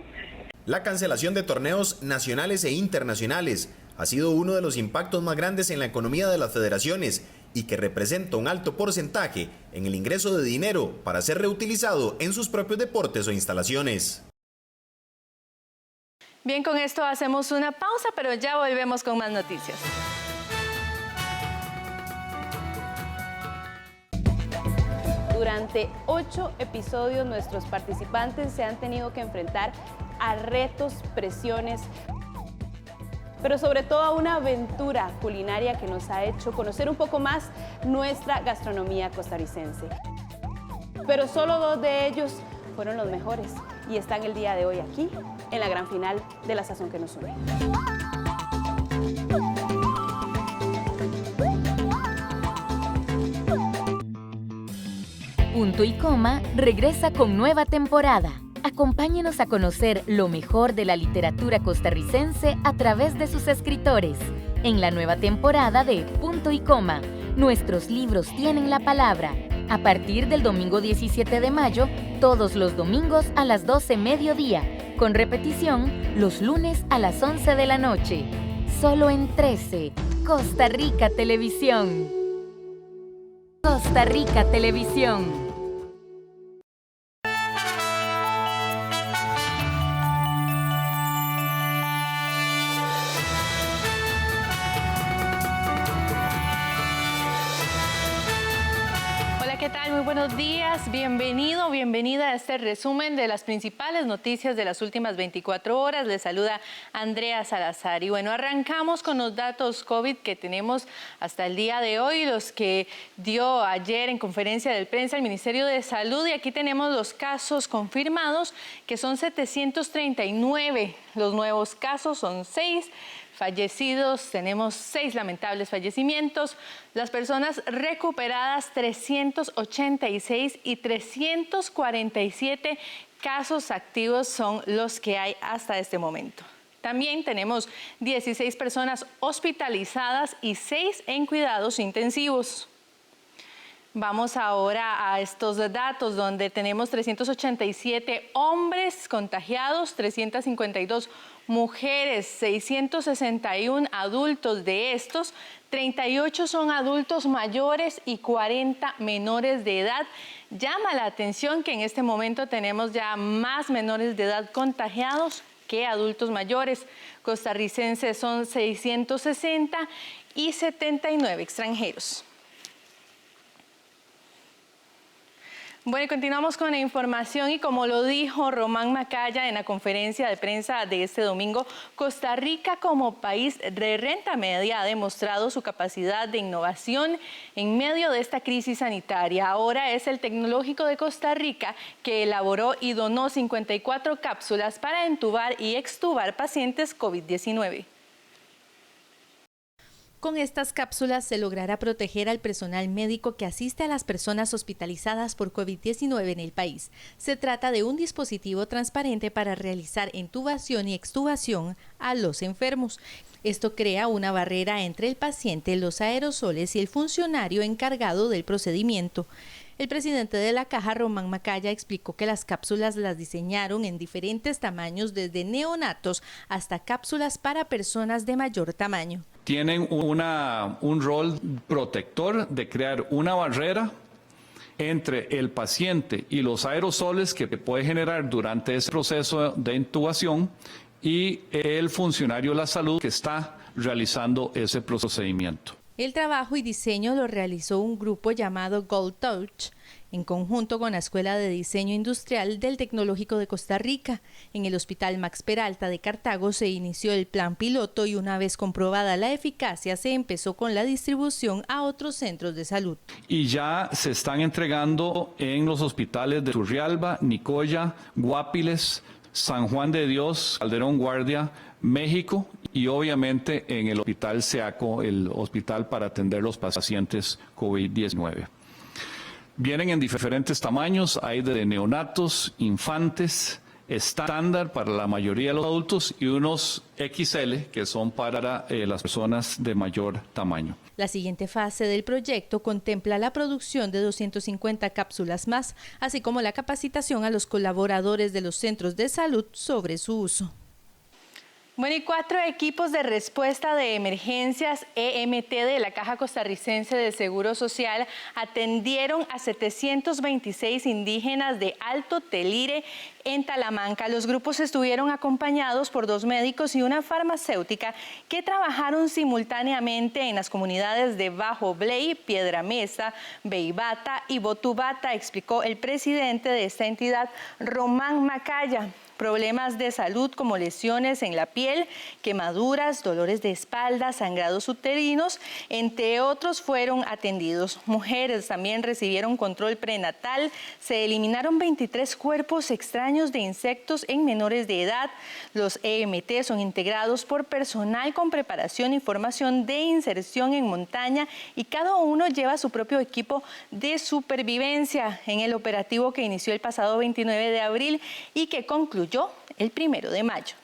La cancelación de torneos nacionales e internacionales ha sido uno de los impactos más grandes en la economía de las federaciones y que representa un alto porcentaje en el ingreso de dinero para ser reutilizado en sus propios deportes o instalaciones. Bien, con esto hacemos una pausa, pero ya volvemos con más noticias. Durante 8 episodios nuestros participantes se han tenido que enfrentar a retos, presiones, pero sobre todo a una aventura culinaria que nos ha hecho conocer un poco más nuestra gastronomía costarricense. Pero solo 2 de ellos fueron los mejores y están el día de hoy aquí en la gran final de La Sazón que nos une. Punto y Coma regresa con nueva temporada. Acompáñenos a conocer lo mejor de la literatura costarricense a través de sus escritores. En la nueva temporada de Punto y Coma, nuestros libros tienen la palabra. A partir del domingo 17 de mayo, todos los domingos a las 12 mediodía, con repetición los lunes a las 11 de la noche. Solo en 13, Costa Rica Televisión. Costa Rica Televisión. ¿Qué tal? Muy buenos días. Bienvenido, bienvenida a este resumen de las principales noticias de las últimas 24 horas. Les saluda Andrea Salazar. Y bueno, arrancamos con los datos COVID que tenemos hasta el día de hoy, los que dio ayer en conferencia de prensa el Ministerio de Salud. Y aquí tenemos los casos confirmados, que son 739. Los nuevos casos son 6. Fallecidos, tenemos 6 lamentables fallecimientos. Las personas recuperadas, 386 y 347 casos activos son los que hay hasta este momento. También tenemos 16 personas hospitalizadas y 6 en cuidados intensivos. Vamos ahora a estos datos donde tenemos 387 hombres contagiados, 352 mujeres, 661 adultos. De estos, 38 son adultos mayores y 40 menores de edad. Llama la atención que en este momento tenemos ya más menores de edad contagiados que adultos mayores. Costarricenses son 660 y 79 extranjeros. Bueno, y continuamos con la información y como lo dijo Román Macaya en la conferencia de prensa de este domingo, Costa Rica como país de renta media ha demostrado su capacidad de innovación en medio de esta crisis sanitaria. Ahora es el Tecnológico de Costa Rica que elaboró y donó 54 cápsulas para entubar y extubar pacientes COVID-19. Con estas cápsulas se logrará proteger al personal médico que asiste a las personas hospitalizadas por COVID-19 en el país. Se trata de un dispositivo transparente para realizar intubación y extubación a los enfermos. Esto crea una barrera entre el paciente, los aerosoles y el funcionario encargado del procedimiento. El presidente de la Caja, Román Macaya, explicó que las cápsulas las diseñaron en diferentes tamaños, desde neonatos hasta cápsulas para personas de mayor tamaño. Tienen un rol protector de crear una barrera entre el paciente y los aerosoles que puede generar durante ese proceso de intubación y el funcionario de la salud que está realizando ese procedimiento. El trabajo y diseño lo realizó un grupo llamado Gold Touch, en conjunto con la Escuela de Diseño Industrial del Tecnológico de Costa Rica. En el Hospital Max Peralta de Cartago se inició el plan piloto y una vez comprobada la eficacia se empezó con la distribución a otros centros de salud. Y ya se están entregando en los hospitales de Turrialba, Nicoya, Guapiles, San Juan de Dios, Calderón Guardia, México y obviamente en el Hospital SEACO, el hospital para atender los pacientes COVID-19. Vienen en diferentes tamaños, hay de neonatos, infantes, estándar para la mayoría de los adultos y unos XL que son para las personas de mayor tamaño. La siguiente fase del proyecto contempla la producción de 250 cápsulas más, así como la capacitación a los colaboradores de los centros de salud sobre su uso. Bueno, y 4 equipos de respuesta de emergencias EMT de la Caja Costarricense de Seguro Social atendieron a 726 indígenas de Alto Telire en Talamanca. Los grupos estuvieron acompañados por 2 médicos y una farmacéutica que trabajaron simultáneamente en las comunidades de Bajo Bley, Piedra Mesa, Beibata y Botubata, explicó el presidente de esta entidad, Román Macaya. Problemas de salud como lesiones en la piel, quemaduras, dolores de espalda, sangrados uterinos, entre otros fueron atendidos. Mujeres también recibieron control prenatal, se eliminaron 23 cuerpos extraños de insectos en menores de edad. Los EMT son integrados por personal con preparación y formación de inserción en montaña y cada uno lleva su propio equipo de supervivencia en el operativo que inició el pasado 29 de abril y que concluyó el 1 de mayo.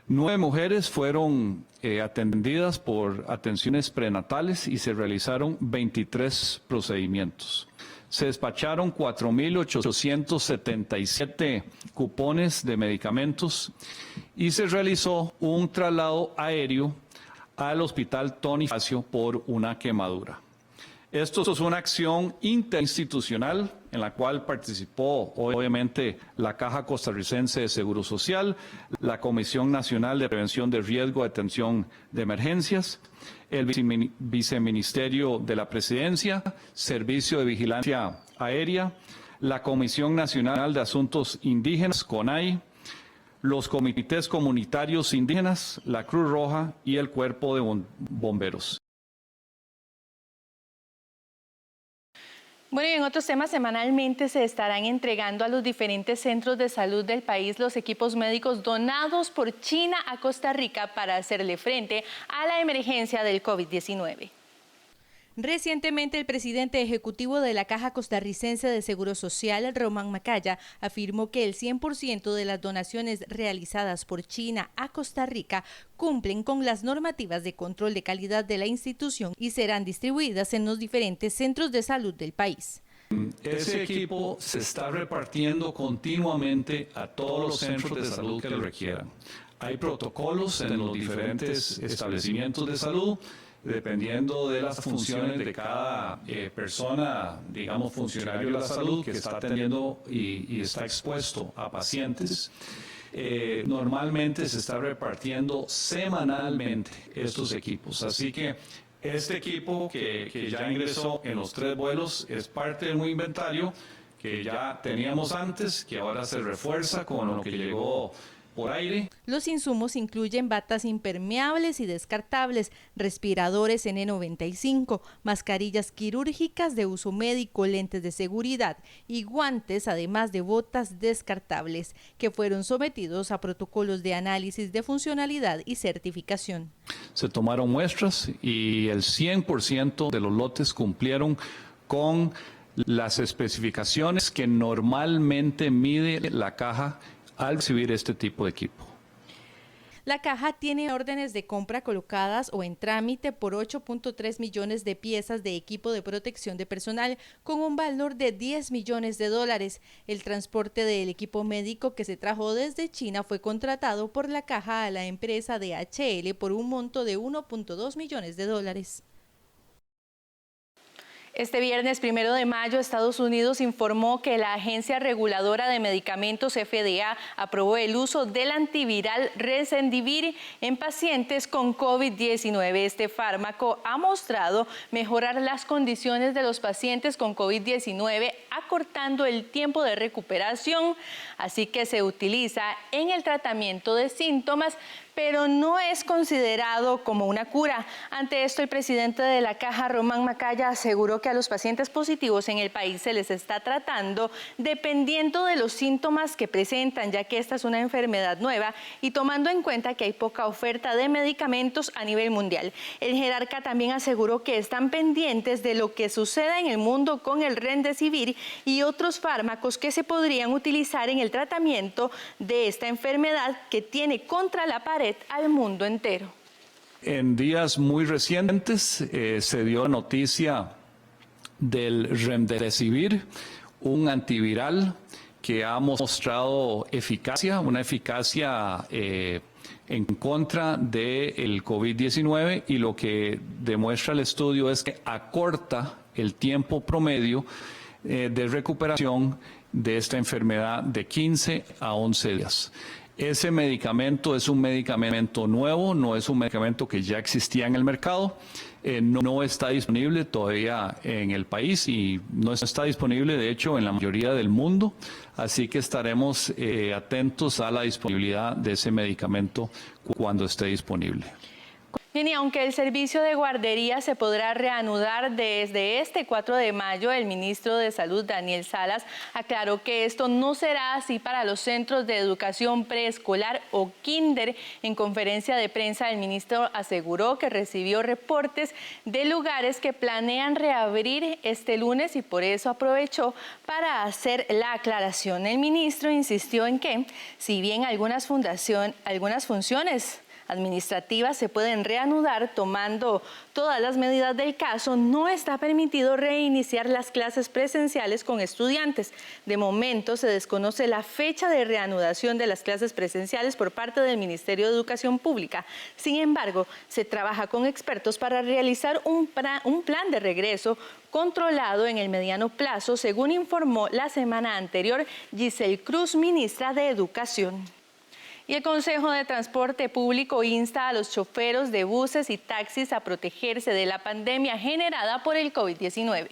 9 mujeres fueron atendidas por atenciones prenatales y se realizaron 23 procedimientos. Se despacharon 4.877 cupones de medicamentos y se realizó un traslado aéreo al Hospital Tony Facio por una quemadura. Esto es una acción interinstitucional en la cual participó obviamente la Caja Costarricense de Seguro Social, la Comisión Nacional de Prevención de Riesgo de Atención de Emergencias, el Viceministerio de la Presidencia, Servicio de Vigilancia Aérea, la Comisión Nacional de Asuntos Indígenas, CONAI, los comités comunitarios indígenas, la Cruz Roja y el Cuerpo de Bomberos. Bueno, y en otros temas, semanalmente se estarán entregando a los diferentes centros de salud del país los equipos médicos donados por China a Costa Rica para hacerle frente a la emergencia del COVID-19. Recientemente, el presidente ejecutivo de la Caja Costarricense de Seguro Social, Román Macaya, afirmó que el 100% de las donaciones realizadas por China a Costa Rica cumplen con las normativas de control de calidad de la institución y serán distribuidas en los diferentes centros de salud del país. Ese equipo se está repartiendo continuamente a todos los centros de salud que lo requieran. Hay protocolos en los diferentes establecimientos de salud, dependiendo de las funciones de cada persona, digamos, funcionario de la salud que está atendiendo y está expuesto a pacientes. Normalmente se está repartiendo semanalmente estos equipos. Así que este equipo que ya ingresó en los 3 vuelos es parte de un inventario que ya teníamos antes, que ahora se refuerza con lo que llegó por aire. Los insumos incluyen batas impermeables y descartables, respiradores N95, mascarillas quirúrgicas de uso médico, lentes de seguridad y guantes, además de botas descartables, que fueron sometidos a protocolos de análisis de funcionalidad y certificación. Se tomaron muestras y el 100% de los lotes cumplieron con las especificaciones que normalmente mide la caja al recibir este tipo de equipo. La caja tiene órdenes de compra colocadas o en trámite por 8.3 millones de piezas de equipo de protección de personal con un valor de $10 millones. El transporte del equipo médico que se trajo desde China fue contratado por la caja a la empresa DHL por un monto de $1.2 millones. Este viernes 1 de mayo, Estados Unidos informó que la Agencia Reguladora de Medicamentos FDA aprobó el uso del antiviral Remdesivir en pacientes con COVID-19. Este fármaco ha mostrado mejorar las condiciones de los pacientes con COVID-19, acortando el tiempo de recuperación, así que se utiliza en el tratamiento de síntomas, pero no es considerado como una cura. Ante esto, el presidente de la Caja, Román Macaya, aseguró que a los pacientes positivos en el país se les está tratando dependiendo de los síntomas que presentan, ya que esta es una enfermedad nueva y tomando en cuenta que hay poca oferta de medicamentos a nivel mundial. El jerarca también aseguró que están pendientes de lo que suceda en el mundo con el Remdesivir y otros fármacos que se podrían utilizar en el tratamiento de esta enfermedad que tiene contra la pared al mundo entero. En días muy recientes se dio noticia del Remdesivir, un antiviral que ha mostrado eficacia, una eficacia en contra del COVID-19, y lo que demuestra el estudio es que acorta el tiempo promedio de recuperación de esta enfermedad de 15 a 11 días. Ese medicamento es un medicamento nuevo, no es un medicamento que ya existía en el mercado, no está disponible todavía en el país y no está disponible, de hecho, en la mayoría del mundo, así que estaremos atentos a la disponibilidad de ese medicamento cuando esté disponible. Bien, y aunque el servicio de guardería se podrá reanudar desde este 4 de mayo, el ministro de Salud, Daniel Salas, aclaró que esto no será así para los centros de educación preescolar o kinder. En conferencia de prensa, el ministro aseguró que recibió reportes de lugares que planean reabrir este lunes y por eso aprovechó para hacer la aclaración. El ministro insistió en que, si bien algunas funciones administrativas se pueden reanudar tomando todas las medidas del caso, no está permitido reiniciar las clases presenciales con estudiantes. De momento se desconoce la fecha de reanudación de las clases presenciales por parte del Ministerio de Educación Pública. Sin embargo, se trabaja con expertos para realizar un plan de regreso controlado en el mediano plazo, según informó la semana anterior Giselle Cruz, ministra de Educación. Y el Consejo de Transporte Público insta a los choferes de buses y taxis a protegerse de la pandemia generada por el COVID-19.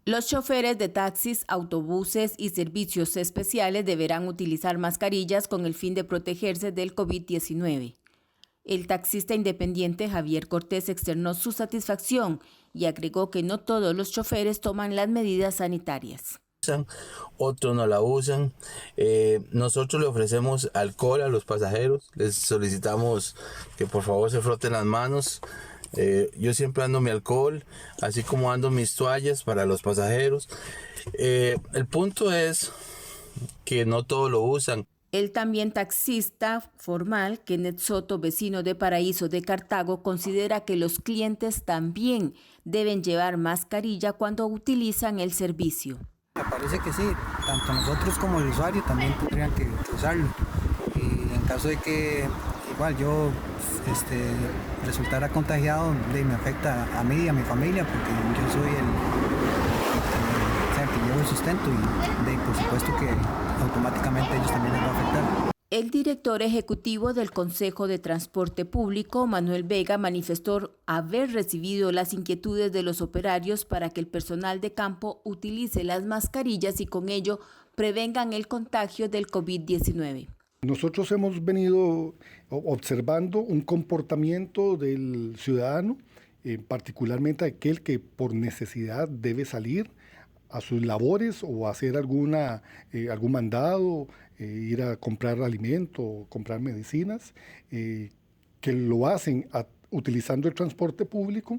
Los choferes de taxis, autobuses y servicios especiales deberán utilizar mascarillas con el fin de protegerse del COVID-19. El taxista independiente Javier Cortés externó su satisfacción y agregó que no todos los choferes toman las medidas sanitarias. Otros no la usan. Nosotros le ofrecemos alcohol a los pasajeros, les solicitamos que por favor se froten las manos. Yo siempre ando mi alcohol, así como ando mis toallas para los pasajeros. El punto es que no todos lo usan. El también taxista formal, Kenneth Soto, vecino de Paraíso de Cartago, considera que los clientes también deben llevar mascarilla cuando utilizan el servicio. Me parece que sí, tanto nosotros como el usuario también tendrían que usarlo. Y en caso de que igual yo resultara contagiado, me afecta a mí y a mi familia, porque yo soy el que llevo el sustento y por supuesto que automáticamente a ellos también les va a afectar. El director ejecutivo del Consejo de Transporte Público, Manuel Vega, manifestó haber recibido las inquietudes de los operarios para que el personal de campo utilice las mascarillas y con ello prevengan el contagio del COVID-19. Nosotros hemos venido observando un comportamiento del ciudadano, particularmente aquel que por necesidad debe salir a sus labores o hacer algún mandado, ir a comprar alimento, comprar medicinas, que lo hacen utilizando el transporte público,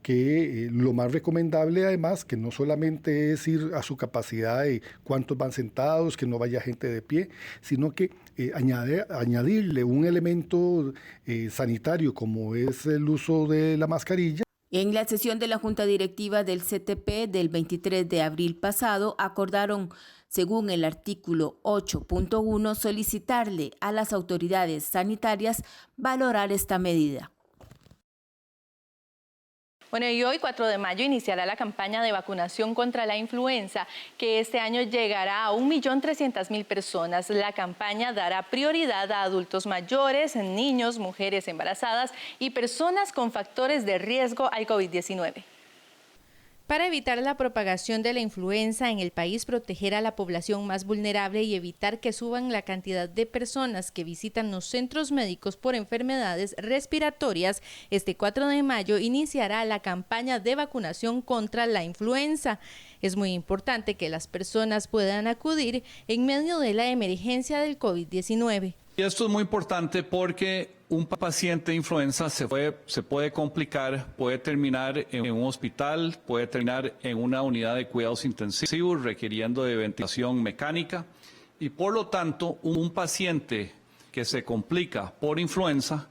que lo más recomendable además que no solamente es ir a su capacidad de cuántos van sentados, que no vaya gente de pie, sino que añadirle un elemento sanitario como es el uso de la mascarilla. En la sesión de la Junta Directiva del CTP del 23 de abril pasado, acordaron, según el artículo 8.1, solicitarle a las autoridades sanitarias valorar esta medida. Bueno, y hoy, 4 de mayo, iniciará la campaña de vacunación contra la influenza, que este año llegará a 1.300.000 personas. La campaña dará prioridad a adultos mayores, niños, mujeres embarazadas y personas con factores de riesgo al COVID-19. Para evitar la propagación de la influenza en el país, proteger a la población más vulnerable y evitar que suban la cantidad de personas que visitan los centros médicos por enfermedades respiratorias, este 4 de mayo iniciará la campaña de vacunación contra la influenza. Es muy importante que las personas puedan acudir en medio de la emergencia del COVID-19. Y esto es muy importante porque un paciente de influenza se puede complicar, puede terminar en un hospital, puede terminar en una unidad de cuidados intensivos requiriendo de ventilación mecánica y por lo tanto un paciente que se complica por influenza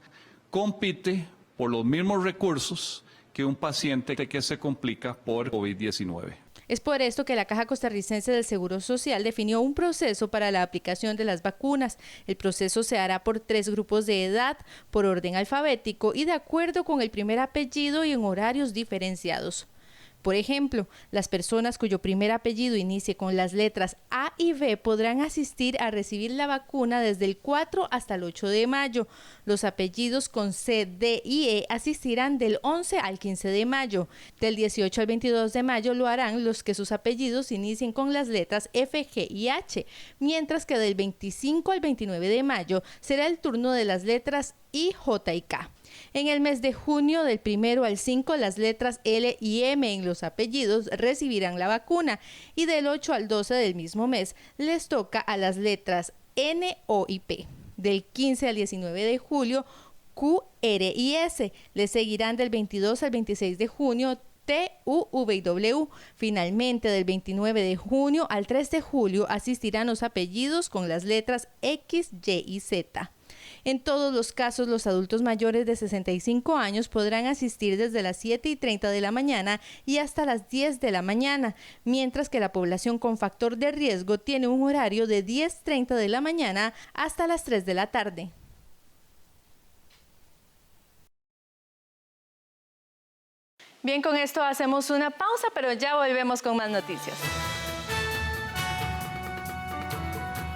compite por los mismos recursos que un paciente que se complica por COVID-19. Es por esto que la Caja Costarricense del Seguro Social definió un proceso para la aplicación de las vacunas. El proceso se hará por 3 grupos de edad, por orden alfabético y de acuerdo con el primer apellido y en horarios diferenciados. Por ejemplo, las personas cuyo primer apellido inicie con las letras A y B podrán asistir a recibir la vacuna desde el 4 hasta el 8 de mayo. Los apellidos con C, D y E asistirán del 11 al 15 de mayo. Del 18 al 22 de mayo lo harán los que sus apellidos inicien con las letras F, G y H, mientras que del 25 al 29 de mayo será el turno de las letras I, J y K. En el mes de junio, del 1 al 5, las letras L y M en los apellidos recibirán la vacuna y del 8 al 12 del mismo mes les toca a las letras N, O y P. Del 15 al 19 de julio, Q, R y S. Les seguirán del 22 al 26 de junio T, U, V y W. Finalmente, del 29 de junio al 3 de julio asistirán los apellidos con las letras X, Y y Z. En todos los casos, los adultos mayores de 65 años podrán asistir desde las 7:30 de la mañana y hasta las 10 de la mañana, mientras que la población con factor de riesgo tiene un horario de 10:30 de la mañana hasta las 3 de la tarde. Bien, con esto hacemos una pausa, pero ya volvemos con más noticias.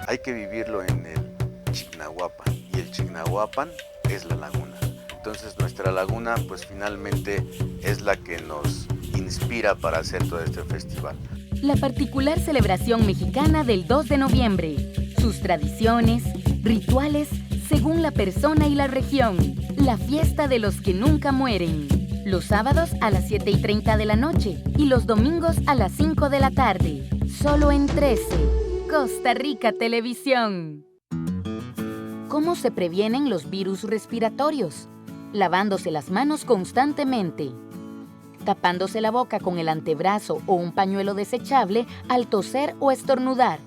Hay que vivirlo en el Chignahuapan, y el Chignahuapan es la laguna. Entonces nuestra laguna pues finalmente es la que nos inspira para hacer todo este festival. La particular celebración mexicana del 2 de noviembre, sus tradiciones, rituales, según la persona y la región, la fiesta de los que nunca mueren. Los sábados a las 7:30 de la noche y los domingos a las 5 de la tarde. Solo en 13, Costa Rica Televisión. ¿Cómo se previenen los virus respiratorios? Lavándose las manos constantemente. Tapándose la boca con el antebrazo o un pañuelo desechable al toser o estornudar.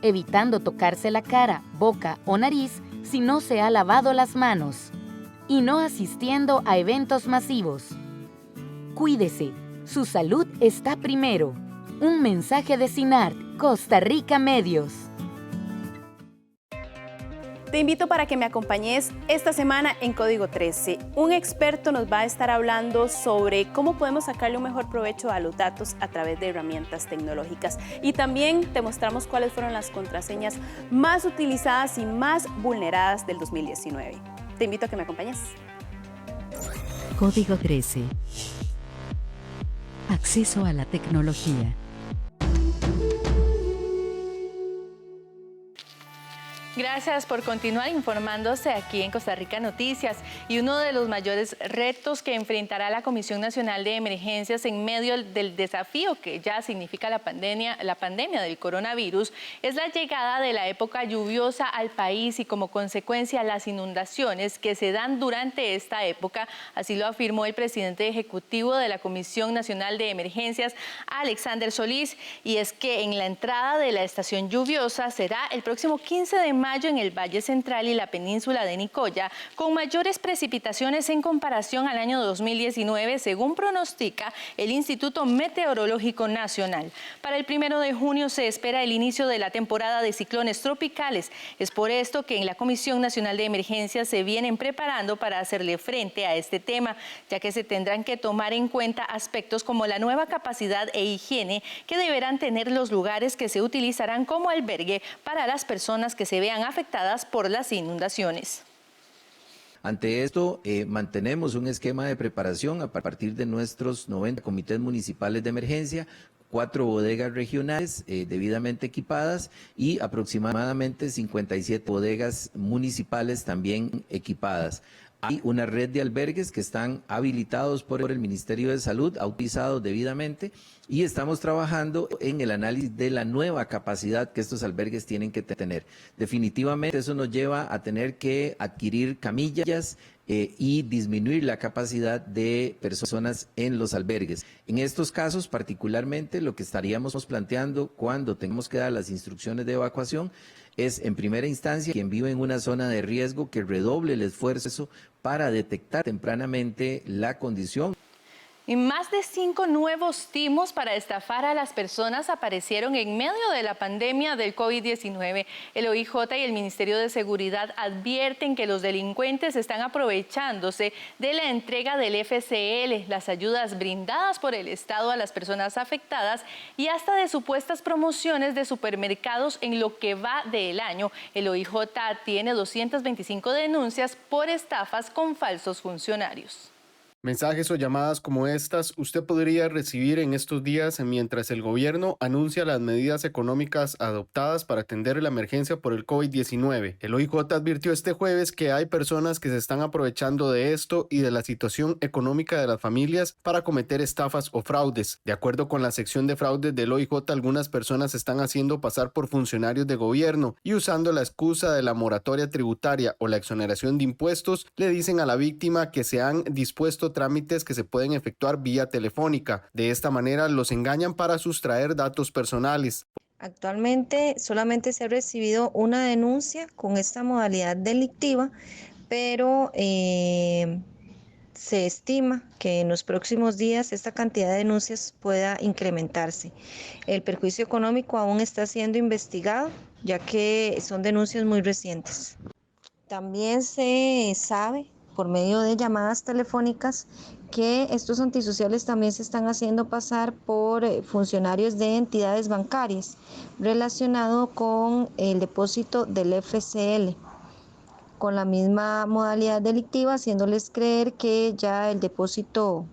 Evitando tocarse la cara, boca o nariz si no se ha lavado las manos. Y no asistiendo a eventos masivos. Cuídese, su salud está primero. Un mensaje de CINART, Costa Rica Medios. Te invito para que me acompañes esta semana en Código 13. Un experto nos va a estar hablando sobre cómo podemos sacarle un mejor provecho a los datos a través de herramientas tecnológicas. Y también te mostramos cuáles fueron las contraseñas más utilizadas y más vulneradas del 2019. Te invito a que me acompañes. Código 13. Acceso a la tecnología. Gracias por continuar informándose aquí en Costa Rica Noticias. Y uno de los mayores retos que enfrentará la Comisión Nacional de Emergencias en medio del desafío que ya significa la pandemia del coronavirus es la llegada de la época lluviosa al país y como consecuencia las inundaciones que se dan durante esta época. Así lo afirmó el presidente ejecutivo de la Comisión Nacional de Emergencias, Alexander Solís. Y es que en la entrada de la estación lluviosa será el próximo 15 de mayo en el Valle Central y la península de Nicoya, con mayores precipitaciones en comparación al año 2019, según pronostica el Instituto Meteorológico Nacional. Para el 1 de junio se espera el inicio de la temporada de ciclones tropicales. Es por esto que en la Comisión Nacional de Emergencias se vienen preparando para hacerle frente a este tema, ya que se tendrán que tomar en cuenta aspectos como la nueva capacidad e higiene que deberán tener los lugares que se utilizarán como albergue para las personas que se vean afectadas por las inundaciones. Ante esto, mantenemos un esquema de preparación a partir de nuestros 90 comités municipales de emergencia, 4 bodegas regionales debidamente equipadas y aproximadamente 57 bodegas municipales también equipadas. Hay una red de albergues que están habilitados por el Ministerio de Salud, autorizados debidamente, y estamos trabajando en el análisis de la nueva capacidad que estos albergues tienen que tener. Definitivamente eso nos lleva a tener que adquirir camillas y disminuir la capacidad de personas en los albergues. En estos casos, particularmente, lo que estaríamos planteando cuando tengamos que dar las instrucciones de evacuación es, en primera instancia, quien vive en una zona de riesgo que redoble el esfuerzo para detectar tempranamente la condición. Y más de 5 nuevos timos para estafar a las personas aparecieron en medio de la pandemia del COVID-19. El OIJ y el Ministerio de Seguridad advierten que los delincuentes están aprovechándose de la entrega del FCL, las ayudas brindadas por el Estado a las personas afectadas y hasta de supuestas promociones de supermercados en lo que va del año. El OIJ tiene 225 denuncias por estafas con falsos funcionarios. Mensajes o llamadas como estas usted podría recibir en estos días mientras el gobierno anuncia las medidas económicas adoptadas para atender la emergencia por el COVID-19. El OIJ advirtió este jueves que hay personas que se están aprovechando de esto y de la situación económica de las familias para cometer estafas o fraudes. De acuerdo con la sección de fraudes del OIJ, algunas personas se están haciendo pasar por funcionarios de gobierno y usando la excusa de la moratoria tributaria o la exoneración de impuestos, le dicen a la víctima que se han dispuesto trámites que se pueden efectuar vía telefónica. De esta manera los engañan para sustraer datos personales. Actualmente solamente se ha recibido una denuncia con esta modalidad delictiva, pero se estima que en los próximos días esta cantidad de denuncias pueda incrementarse. El perjuicio económico aún está siendo investigado, ya que son denuncias muy recientes. También se sabe por medio de llamadas telefónicas que estos antisociales también se están haciendo pasar por funcionarios de entidades bancarias relacionado con el depósito del FCL, con la misma modalidad delictiva, haciéndoles creer que ya el depósito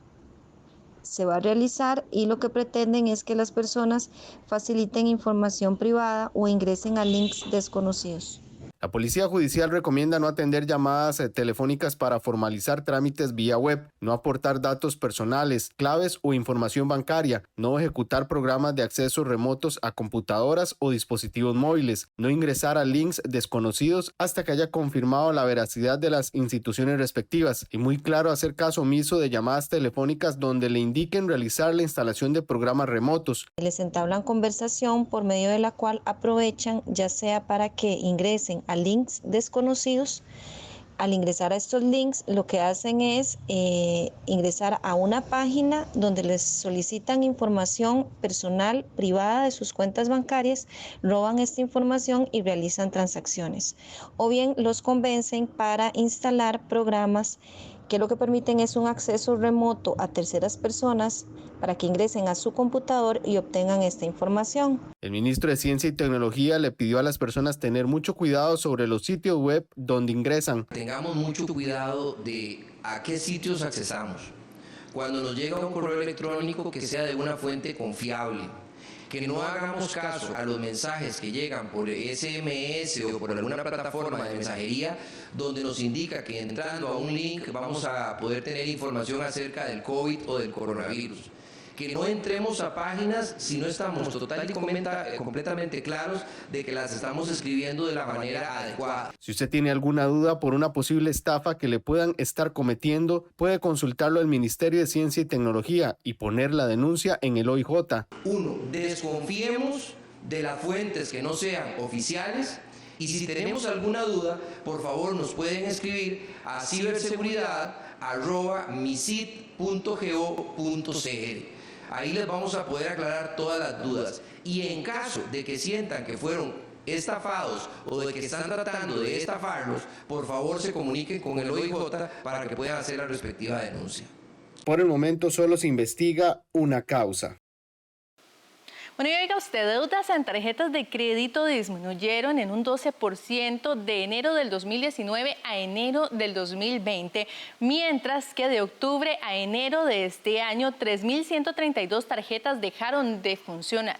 se va a realizar y lo que pretenden es que las personas faciliten información privada o ingresen a links desconocidos. La Policía Judicial recomienda no atender llamadas telefónicas para formalizar trámites vía web, no aportar datos personales, claves o información bancaria, no ejecutar programas de acceso remotos a computadoras o dispositivos móviles, no ingresar a links desconocidos hasta que haya confirmado la veracidad de las instituciones respectivas y muy claro hacer caso omiso de llamadas telefónicas donde le indiquen realizar la instalación de programas remotos. Les entablan conversación por medio de la cual aprovechan ya sea para que ingresen a links desconocidos. Al ingresar a estos links, lo que hacen es ingresar a una página donde les solicitan información personal privada de sus cuentas bancarias, roban esta información y realizan transacciones. O bien los convencen para instalar programas que lo que permiten es un acceso remoto a terceras personas para que ingresen a su computador y obtengan esta información. El ministro de Ciencia y Tecnología le pidió a las personas tener mucho cuidado sobre los sitios web donde ingresan. Tengamos mucho cuidado de a qué sitios accesamos. Cuando nos llega un correo electrónico que sea de una fuente confiable, que no hagamos caso a los mensajes que llegan por SMS o por alguna plataforma de mensajería donde nos indica que entrando a un link vamos a poder tener información acerca del COVID o del coronavirus. Que no entremos a páginas si no estamos total y completamente claros de que las estamos escribiendo de la manera adecuada. Si usted tiene alguna duda por una posible estafa que le puedan estar cometiendo, puede consultarlo al Ministerio de Ciencia y Tecnología y poner la denuncia en el OIJ. 1. Desconfiemos de las fuentes que no sean oficiales. Y si tenemos alguna duda, por favor nos pueden escribir a ciberseguridad@misit.go.cr. Ahí les vamos a poder aclarar todas las dudas. Y en caso de que sientan que fueron estafados o de que están tratando de estafarlos, por favor se comuniquen con el OIJ para que puedan hacer la respectiva denuncia. Por el momento solo se investiga una causa. Bueno, y oiga usted, deudas en tarjetas de crédito disminuyeron en un 12% de enero del 2019 a enero del 2020, mientras que de octubre a enero de este año, 3.132 tarjetas dejaron de funcionar.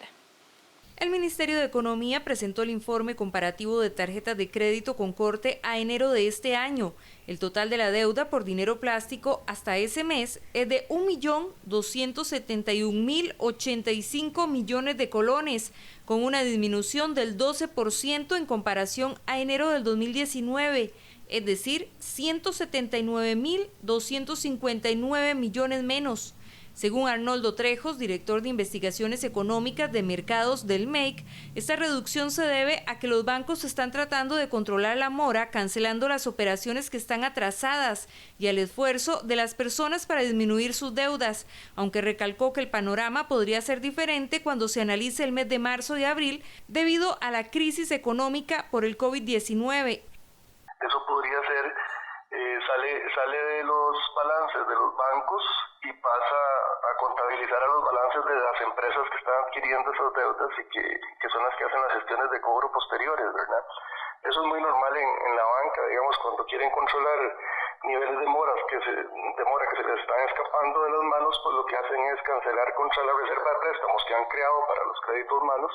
El Ministerio de Economía presentó el informe comparativo de tarjetas de crédito con corte a enero de este año. El total de la deuda por dinero plástico hasta ese mes es de 1.271.085 millones de colones, con una disminución del 12% en comparación a enero del 2019, es decir, 179.259 millones menos. Según Arnoldo Trejos, director de Investigaciones Económicas de Mercados del MEIC, esta reducción se debe a que los bancos están tratando de controlar la mora, cancelando las operaciones que están atrasadas y al esfuerzo de las personas para disminuir sus deudas, aunque recalcó que el panorama podría ser diferente cuando se analice el mes de marzo y abril debido a la crisis económica por el COVID-19. Eso podría ser, sale de los balances de los bancos y pasa a contabilizar a los balances de las empresas que están adquiriendo esas deudas y que son las que hacen las gestiones de cobro posteriores, ¿verdad? Eso es muy normal en la banca, digamos, cuando quieren controlar niveles de mora que se les están escapando de las manos, pues lo que hacen es cancelar contra la reserva de préstamos que han creado para los créditos malos,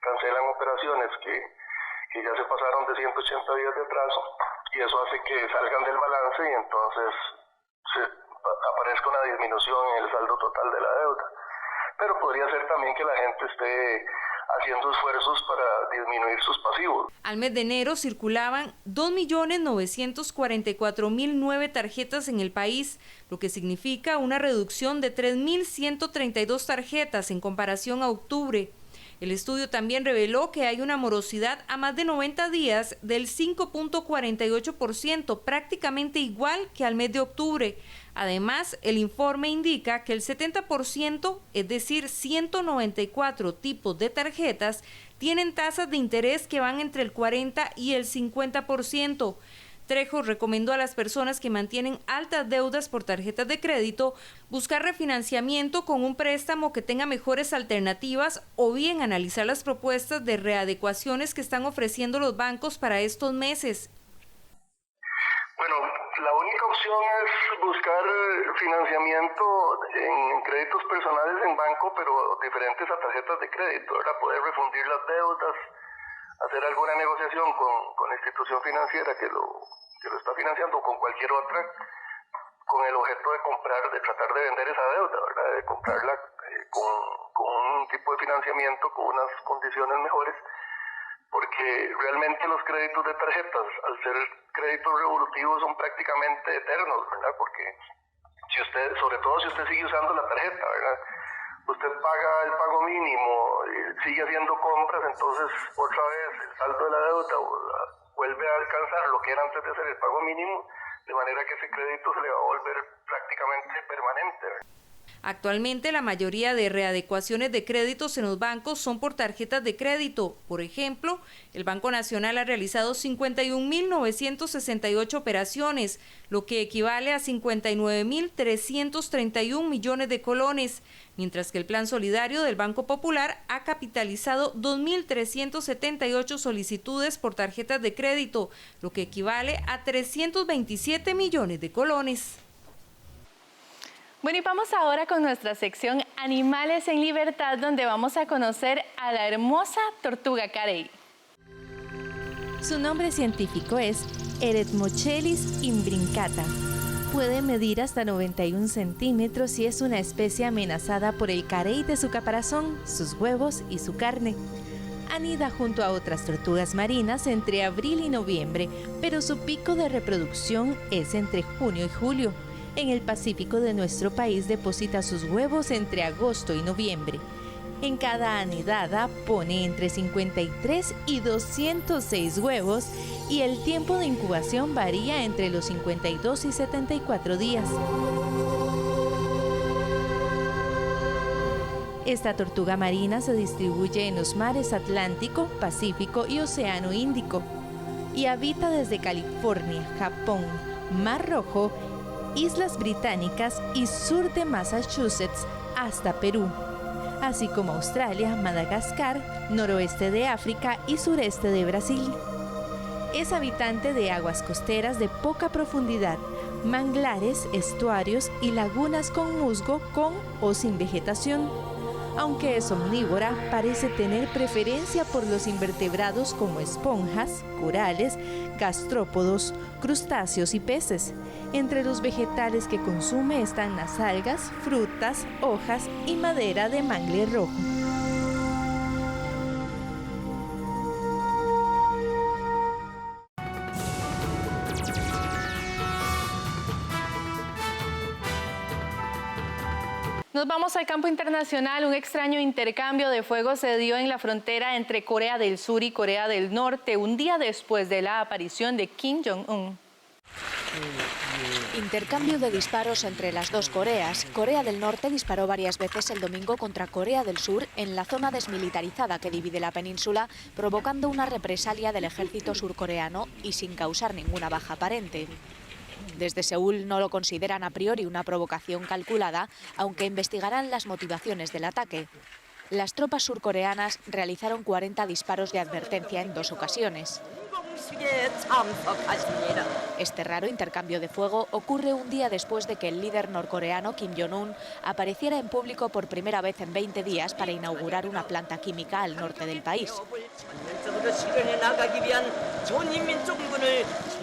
cancelan operaciones que ya se pasaron de 180 días de atraso y eso hace que salgan del balance y entonces aparezca una disminución en el saldo total de la deuda. Pero podría ser también que la gente esté haciendo esfuerzos para disminuir sus pasivos. Al mes de enero circulaban 2.944.009 tarjetas en el país, lo que significa una reducción de 3.132 tarjetas en comparación a octubre. El estudio también reveló que hay una morosidad a más de 90 días del 5.48%, prácticamente igual que al mes de octubre. Además, el informe indica que el 70%, es decir, 194 tipos de tarjetas, tienen tasas de interés que van entre el 40 y el 50%. Trejos recomendó a las personas que mantienen altas deudas por tarjetas de crédito buscar refinanciamiento con un préstamo que tenga mejores alternativas o bien analizar las propuestas de readecuaciones que están ofreciendo los bancos para estos meses. Bueno, la única opción es buscar financiamiento en créditos personales en banco, pero diferentes a tarjetas de crédito, para poder refundir las deudas, hacer alguna negociación con la institución financiera que lo está financiando, con cualquier otra, con el objeto de tratar de vender esa deuda, ¿verdad? De comprarla con un tipo de financiamiento, con unas condiciones mejores, porque realmente los créditos de tarjetas, al ser créditos revolutivos, son prácticamente eternos, ¿verdad? Porque sobre todo si usted sigue usando la tarjeta, ¿verdad? Usted paga el pago mínimo, sigue haciendo compras, entonces otra vez el saldo de la deuda vuelve a alcanzar lo que era antes de hacer el pago mínimo, de manera que ese crédito se le va a volver prácticamente permanente. Actualmente la mayoría de readecuaciones de créditos en los bancos son por tarjetas de crédito. Por ejemplo, el Banco Nacional ha realizado 51.968 operaciones, lo que equivale a 59.331 millones de colones, mientras que el Plan Solidario del Banco Popular ha capitalizado 2.378 solicitudes por tarjetas de crédito, lo que equivale a 327 millones de colones. Bueno, y vamos ahora con nuestra sección Animales en Libertad, donde vamos a conocer a la hermosa tortuga carey. Su nombre científico es Eretmochelys imbrincata. Puede medir hasta 91 centímetros y es una especie amenazada por el carey de su caparazón, sus huevos y su carne. Anida junto a otras tortugas marinas entre abril y noviembre, pero su pico de reproducción es entre junio y julio. En el Pacífico de nuestro país deposita sus huevos entre agosto y noviembre. En cada anidada pone entre 53 y 206 huevos y el tiempo de incubación varía entre los 52 y 74 días. Esta tortuga marina se distribuye en los mares Atlántico, Pacífico y Océano Índico y habita desde California, Japón, Mar Rojo, Islas Británicas y sur de Massachusetts hasta Perú. así como Australia, Madagascar, noroeste de África y sureste de Brasil. Es habitante de aguas costeras de poca profundidad, manglares, estuarios y lagunas con musgo con o sin vegetación. Aunque es omnívora, parece tener preferencia por los invertebrados como esponjas, corales, gastrópodos, crustáceos y peces. Entre los vegetales que consume están las algas, frutas, hojas y madera de mangle rojo. Nos vamos al campo internacional. Un extraño intercambio de fuego se dio en la frontera entre Corea del Sur y Corea del Norte, un día después de la aparición de Kim Jong-un. Intercambio de disparos entre las dos Coreas. Corea del Norte disparó varias veces el domingo contra Corea del Sur en la zona desmilitarizada que divide la península, provocando una represalia del ejército surcoreano y sin causar ninguna baja aparente. Desde Seúl no lo consideran a priori una provocación calculada, aunque investigarán las motivaciones del ataque. Las tropas surcoreanas realizaron 40 disparos de advertencia en 2 ocasiones. Este raro intercambio de fuego ocurre un día después de que el líder norcoreano Kim Jong-un apareciera en público por primera vez en 20 días para inaugurar una planta química al norte del país.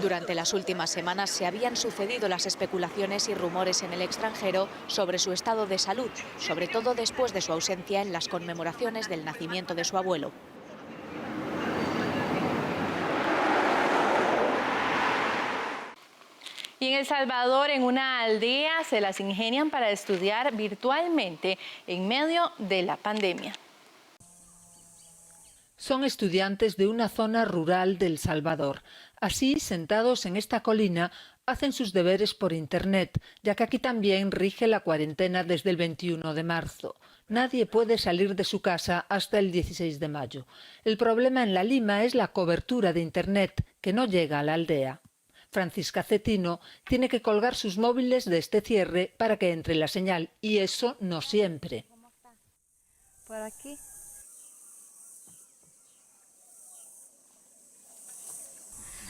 Durante las últimas semanas se habían sucedido las especulaciones y rumores en el extranjero sobre su estado de salud, sobre todo después de su ausencia en las conmemoraciones del nacimiento de su abuelo. Y en El Salvador, en una aldea, se las ingenian para estudiar virtualmente en medio de la pandemia. Son estudiantes de una zona rural de El Salvador. Así, sentados en esta colina, hacen sus deberes por Internet, ya que aquí también rige la cuarentena desde el 21 de marzo. Nadie puede salir de su casa hasta el 16 de mayo. El problema en La Lima es la cobertura de Internet, que no llega a la aldea. Francisca Cetino tiene que colgar sus móviles de este cierre para que entre la señal, y eso no siempre. Por aquí.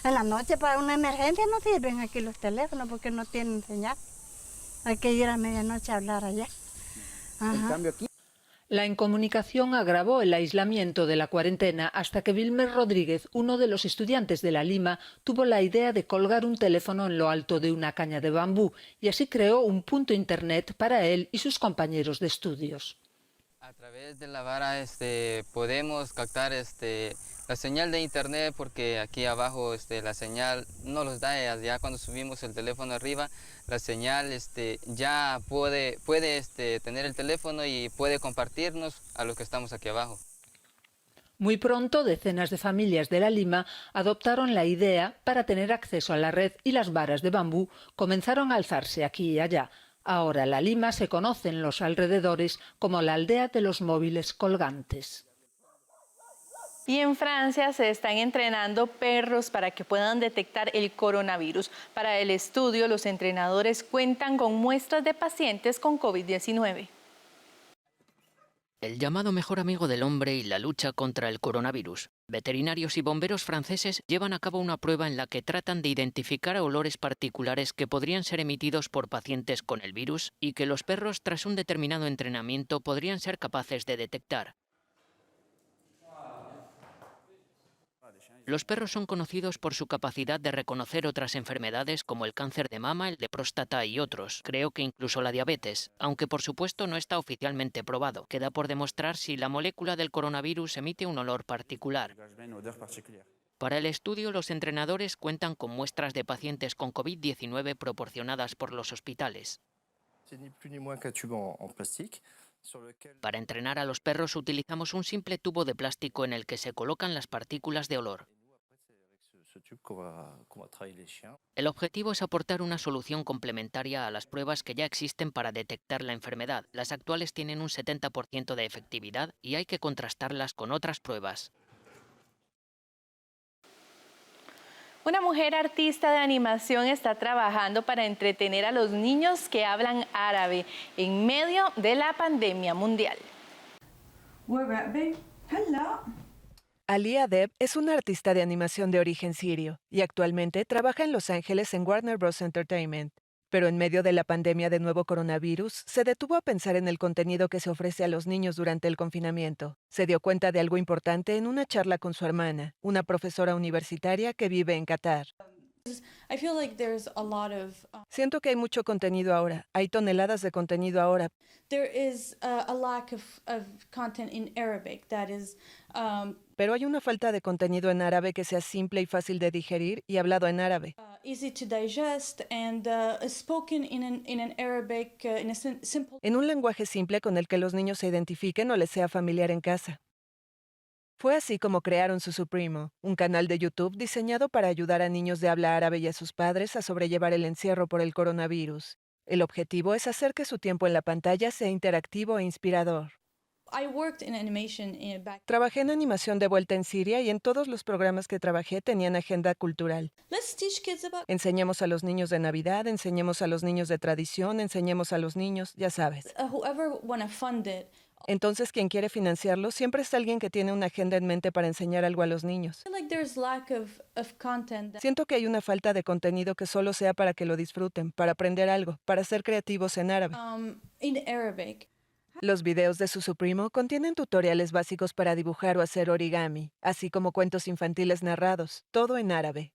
En la noche para una emergencia no sirven aquí los teléfonos porque no tienen señal. Hay que ir a medianoche a hablar allá. En cambio aquí... La incomunicación agravó el aislamiento de la cuarentena hasta que Vilmer Rodríguez, uno de los estudiantes de La Lima, tuvo la idea de colgar un teléfono en lo alto de una caña de bambú y así creó un punto internet para él y sus compañeros de estudios. A través de la vara podemos captar la señal de internet porque aquí abajo la señal no los da, ya cuando subimos el teléfono arriba la señal ya puede tener el teléfono y puede compartirnos a los que estamos aquí abajo. Muy pronto decenas de familias de La Lima adoptaron la idea para tener acceso a la red y las varas de bambú comenzaron a alzarse aquí y allá. Ahora La Lima se conoce en los alrededores como la aldea de los móviles colgantes. Y en Francia se están entrenando perros para que puedan detectar el coronavirus. Para el estudio, los entrenadores cuentan con muestras de pacientes con COVID-19. El llamado mejor amigo del hombre y la lucha contra el coronavirus. Veterinarios y bomberos franceses llevan a cabo una prueba en la que tratan de identificar olores particulares que podrían ser emitidos por pacientes con el virus y que los perros, tras un determinado entrenamiento, podrían ser capaces de detectar. Los perros son conocidos por su capacidad de reconocer otras enfermedades como el cáncer de mama, el de próstata y otros. Creo que incluso la diabetes, aunque por supuesto no está oficialmente probado. Queda por demostrar si la molécula del coronavirus emite un olor particular. Para el estudio, los entrenadores cuentan con muestras de pacientes con COVID-19 proporcionadas por los hospitales. Para entrenar a los perros utilizamos un simple tubo de plástico en el que se colocan las partículas de olor. El objetivo es aportar una solución complementaria a las pruebas que ya existen para detectar la enfermedad. Las actuales tienen un 70% de efectividad y hay que contrastarlas con otras pruebas. Una mujer artista de animación está trabajando para entretener a los niños que hablan árabe en medio de la pandemia mundial. Ali Adeb es una artista de animación de origen sirio y actualmente trabaja en Los Ángeles en Warner Bros. Entertainment. Pero en medio de la pandemia de nuevo coronavirus, se detuvo a pensar en el contenido que se ofrece a los niños durante el confinamiento. Se dio cuenta de algo importante en una charla con su hermana, una profesora universitaria que vive en Qatar. Siento que hay mucho contenido ahora. Hay toneladas de contenido ahora. Pero hay una falta de contenido en árabe que sea simple y fácil de digerir y hablado en árabe. En un lenguaje simple con el que los niños se identifiquen o les sea familiar en casa. Fue así como crearon Su Supremo, un canal de YouTube diseñado para ayudar a niños de habla árabe y a sus padres a sobrellevar el encierro por el coronavirus. El objetivo es hacer que su tiempo en la pantalla sea interactivo e inspirador. Trabajé en animación de vuelta en Siria y en todos los programas que trabajé tenían agenda cultural. Enseñemos a los niños de Navidad, enseñemos a los niños de tradición, enseñemos a los niños, ya sabes. Entonces, quien quiere financiarlo, siempre es alguien que tiene una agenda en mente para enseñar algo a los niños. Siento que hay una falta de contenido que solo sea para que lo disfruten, para aprender algo, para ser creativos en árabe. Los videos de Su Supremo contienen tutoriales básicos para dibujar o hacer origami, así como cuentos infantiles narrados, todo en árabe.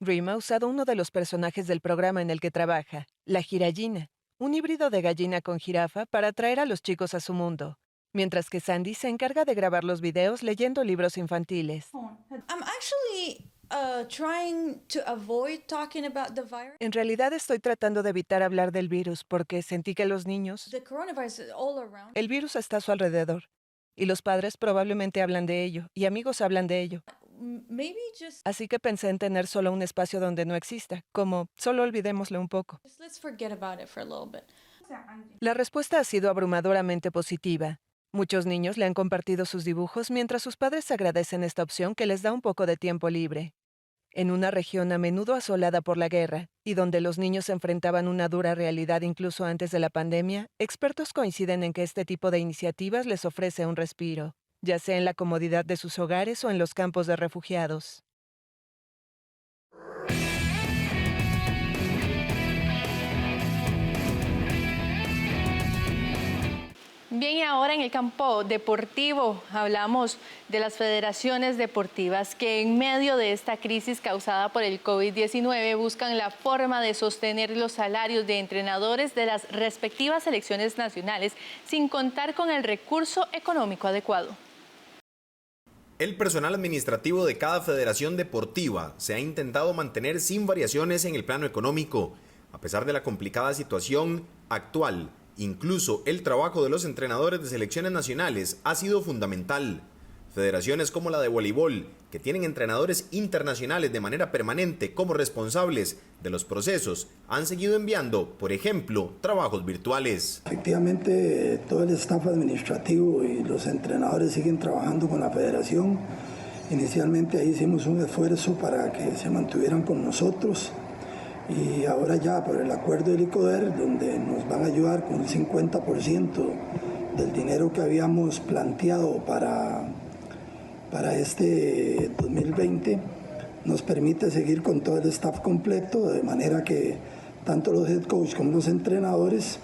Reem ha usado uno de los personajes del programa en el que trabaja, la jirayina, un híbrido de gallina con jirafa para atraer a los chicos a su mundo, mientras que Sandy se encarga de grabar los videos leyendo libros infantiles. En realidad estoy tratando de evitar hablar del virus porque sentí que los niños... El virus está a su alrededor y los padres probablemente hablan de ello y amigos hablan de ello. Así que pensé en tener solo un espacio donde no exista, como solo olvidémoslo un poco. La respuesta ha sido abrumadoramente positiva. Muchos niños le han compartido sus dibujos mientras sus padres agradecen esta opción que les da un poco de tiempo libre. En una región a menudo asolada por la guerra y donde los niños enfrentaban una dura realidad incluso antes de la pandemia, expertos coinciden en que este tipo de iniciativas les ofrece un respiro, ya sea en la comodidad de sus hogares o en los campos de refugiados. Bien, y ahora en el campo deportivo hablamos de las federaciones deportivas que en medio de esta crisis causada por el COVID-19 buscan la forma de sostener los salarios de entrenadores de las respectivas selecciones nacionales sin contar con el recurso económico adecuado. El personal administrativo de cada federación deportiva se ha intentado mantener sin variaciones en el plano económico, a pesar de la complicada situación actual. Incluso el trabajo de los entrenadores de selecciones nacionales ha sido fundamental. Federaciones como la de voleibol, que tienen entrenadores internacionales de manera permanente como responsables de los procesos, han seguido enviando, por ejemplo, trabajos virtuales. Efectivamente, todo el staff administrativo y los entrenadores siguen trabajando con la federación. Inicialmente ahí hicimos un esfuerzo para que se mantuvieran con nosotros. Y ahora ya por el acuerdo del ICODER, donde nos van a ayudar con el 50% del dinero que habíamos planteado para este 2020, nos permite seguir con todo el staff completo, de manera que tanto los head coach como los entrenadores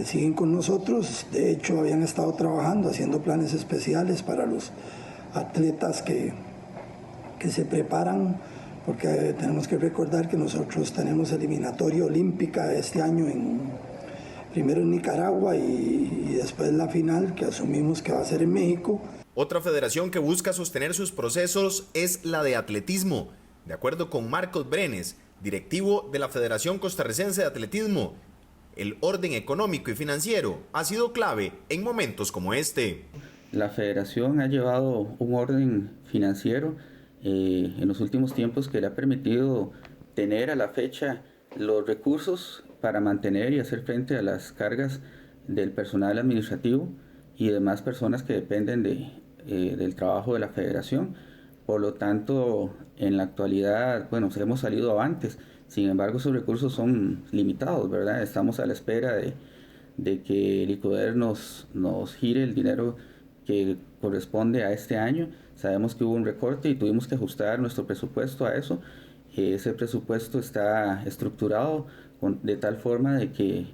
siguen con nosotros. De hecho, habían estado trabajando, haciendo planes especiales para los atletas que se preparan, porque tenemos que recordar que nosotros tenemos eliminatoria olímpica este año, primero en Nicaragua y después la final, que asumimos que va a ser en México. Otra federación que busca sostener sus procesos es la de atletismo. De acuerdo con Marcos Brenes, directivo de la Federación Costarricense de Atletismo, el orden económico y financiero ha sido clave en momentos como este. La federación ha llevado un orden financiero en los últimos tiempos que le ha permitido tener a la fecha los recursos para mantener y hacer frente a las cargas del personal administrativo y demás personas que dependen del trabajo de la federación. Por lo tanto, en la actualidad, bueno, hemos salido avantes, sin embargo esos recursos son limitados, ¿verdad? Estamos a la espera de que el ICODER nos gire el dinero que corresponde a este año. Sabemos que hubo un recorte y tuvimos que ajustar nuestro presupuesto a eso. Ese presupuesto está estructurado de tal forma de que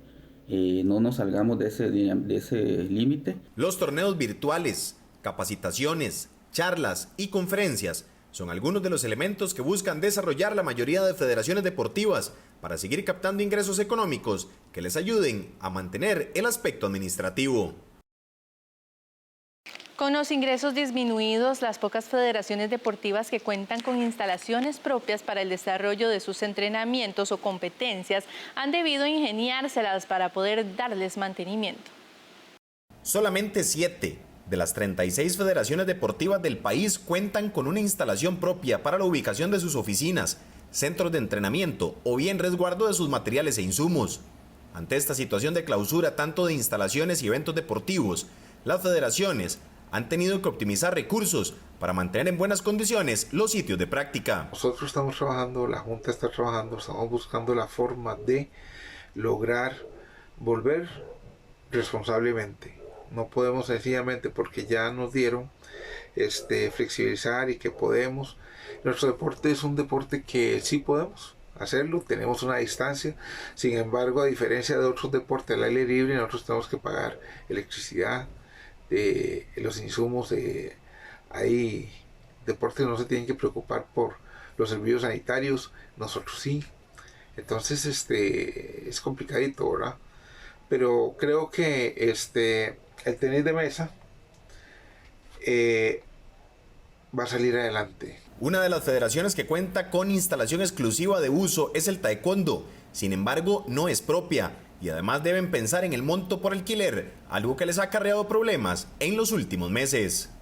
no nos salgamos de ese límite. Los torneos virtuales, capacitaciones, charlas y conferencias son algunos de los elementos que buscan desarrollar la mayoría de federaciones deportivas para seguir captando ingresos económicos que les ayuden a mantener el aspecto administrativo. Con los ingresos disminuidos, las pocas federaciones deportivas que cuentan con instalaciones propias para el desarrollo de sus entrenamientos o competencias han debido ingeniárselas para poder darles mantenimiento. Solamente 7 de las 36 federaciones deportivas del país cuentan con una instalación propia para la ubicación de sus oficinas, centros de entrenamiento o bien resguardo de sus materiales e insumos. Ante esta situación de clausura tanto de instalaciones y eventos deportivos, las federaciones han tenido que optimizar recursos para mantener en buenas condiciones los sitios de práctica. Nosotros estamos trabajando, la Junta está trabajando, estamos buscando la forma de lograr volver responsablemente. No podemos sencillamente porque ya nos dieron flexibilizar y que podemos. Nuestro deporte es un deporte que sí podemos hacerlo, tenemos una distancia, sin embargo, a diferencia de otros deportes al aire libre, nosotros tenemos que pagar electricidad, los insumos, hay deportes que no se tienen que preocupar por los servicios sanitarios, nosotros sí. Entonces es complicadito, ¿verdad? Pero creo que el tenis de mesa va a salir adelante. Una de las federaciones que cuenta con instalación exclusiva de uso es el taekwondo, sin embargo no es propia. Y además deben pensar en el monto por alquiler, algo que les ha acarreado problemas en los últimos meses.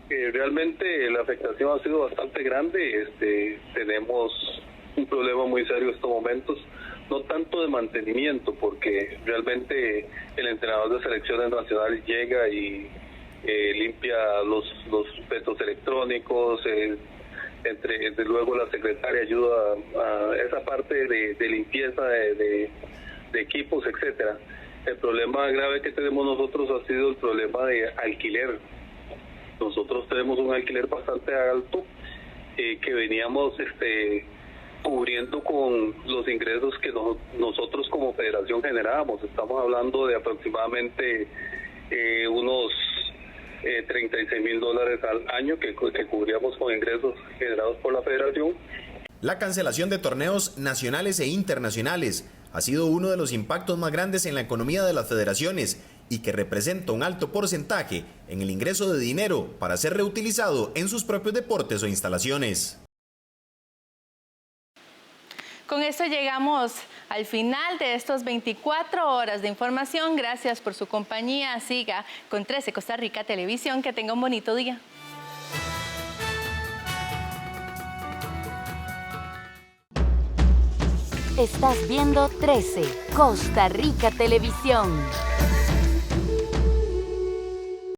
Realmente la afectación ha sido bastante grande. Tenemos un problema muy serio en estos momentos, no tanto de mantenimiento, porque realmente el entrenador de selecciones nacionales llega y limpia los petos electrónicos, desde luego la secretaria ayuda a esa parte de limpieza de equipos, etcétera. El problema grave que tenemos nosotros ha sido el problema de alquiler. Nosotros tenemos un alquiler bastante alto que veníamos cubriendo con los ingresos que nosotros como federación generábamos. Estamos hablando de aproximadamente unos $36,000 al año que cubríamos con ingresos generados por la federación. La cancelación de torneos nacionales e internacionales ha sido uno de los impactos más grandes en la economía de las federaciones y que representa un alto porcentaje en el ingreso de dinero para ser reutilizado en sus propios deportes o instalaciones. Con esto llegamos al final de estos 24 horas de información. Gracias por su compañía. Siga con 13 Costa Rica Televisión. Que tenga un bonito día. Estás viendo 13 Costa Rica Televisión.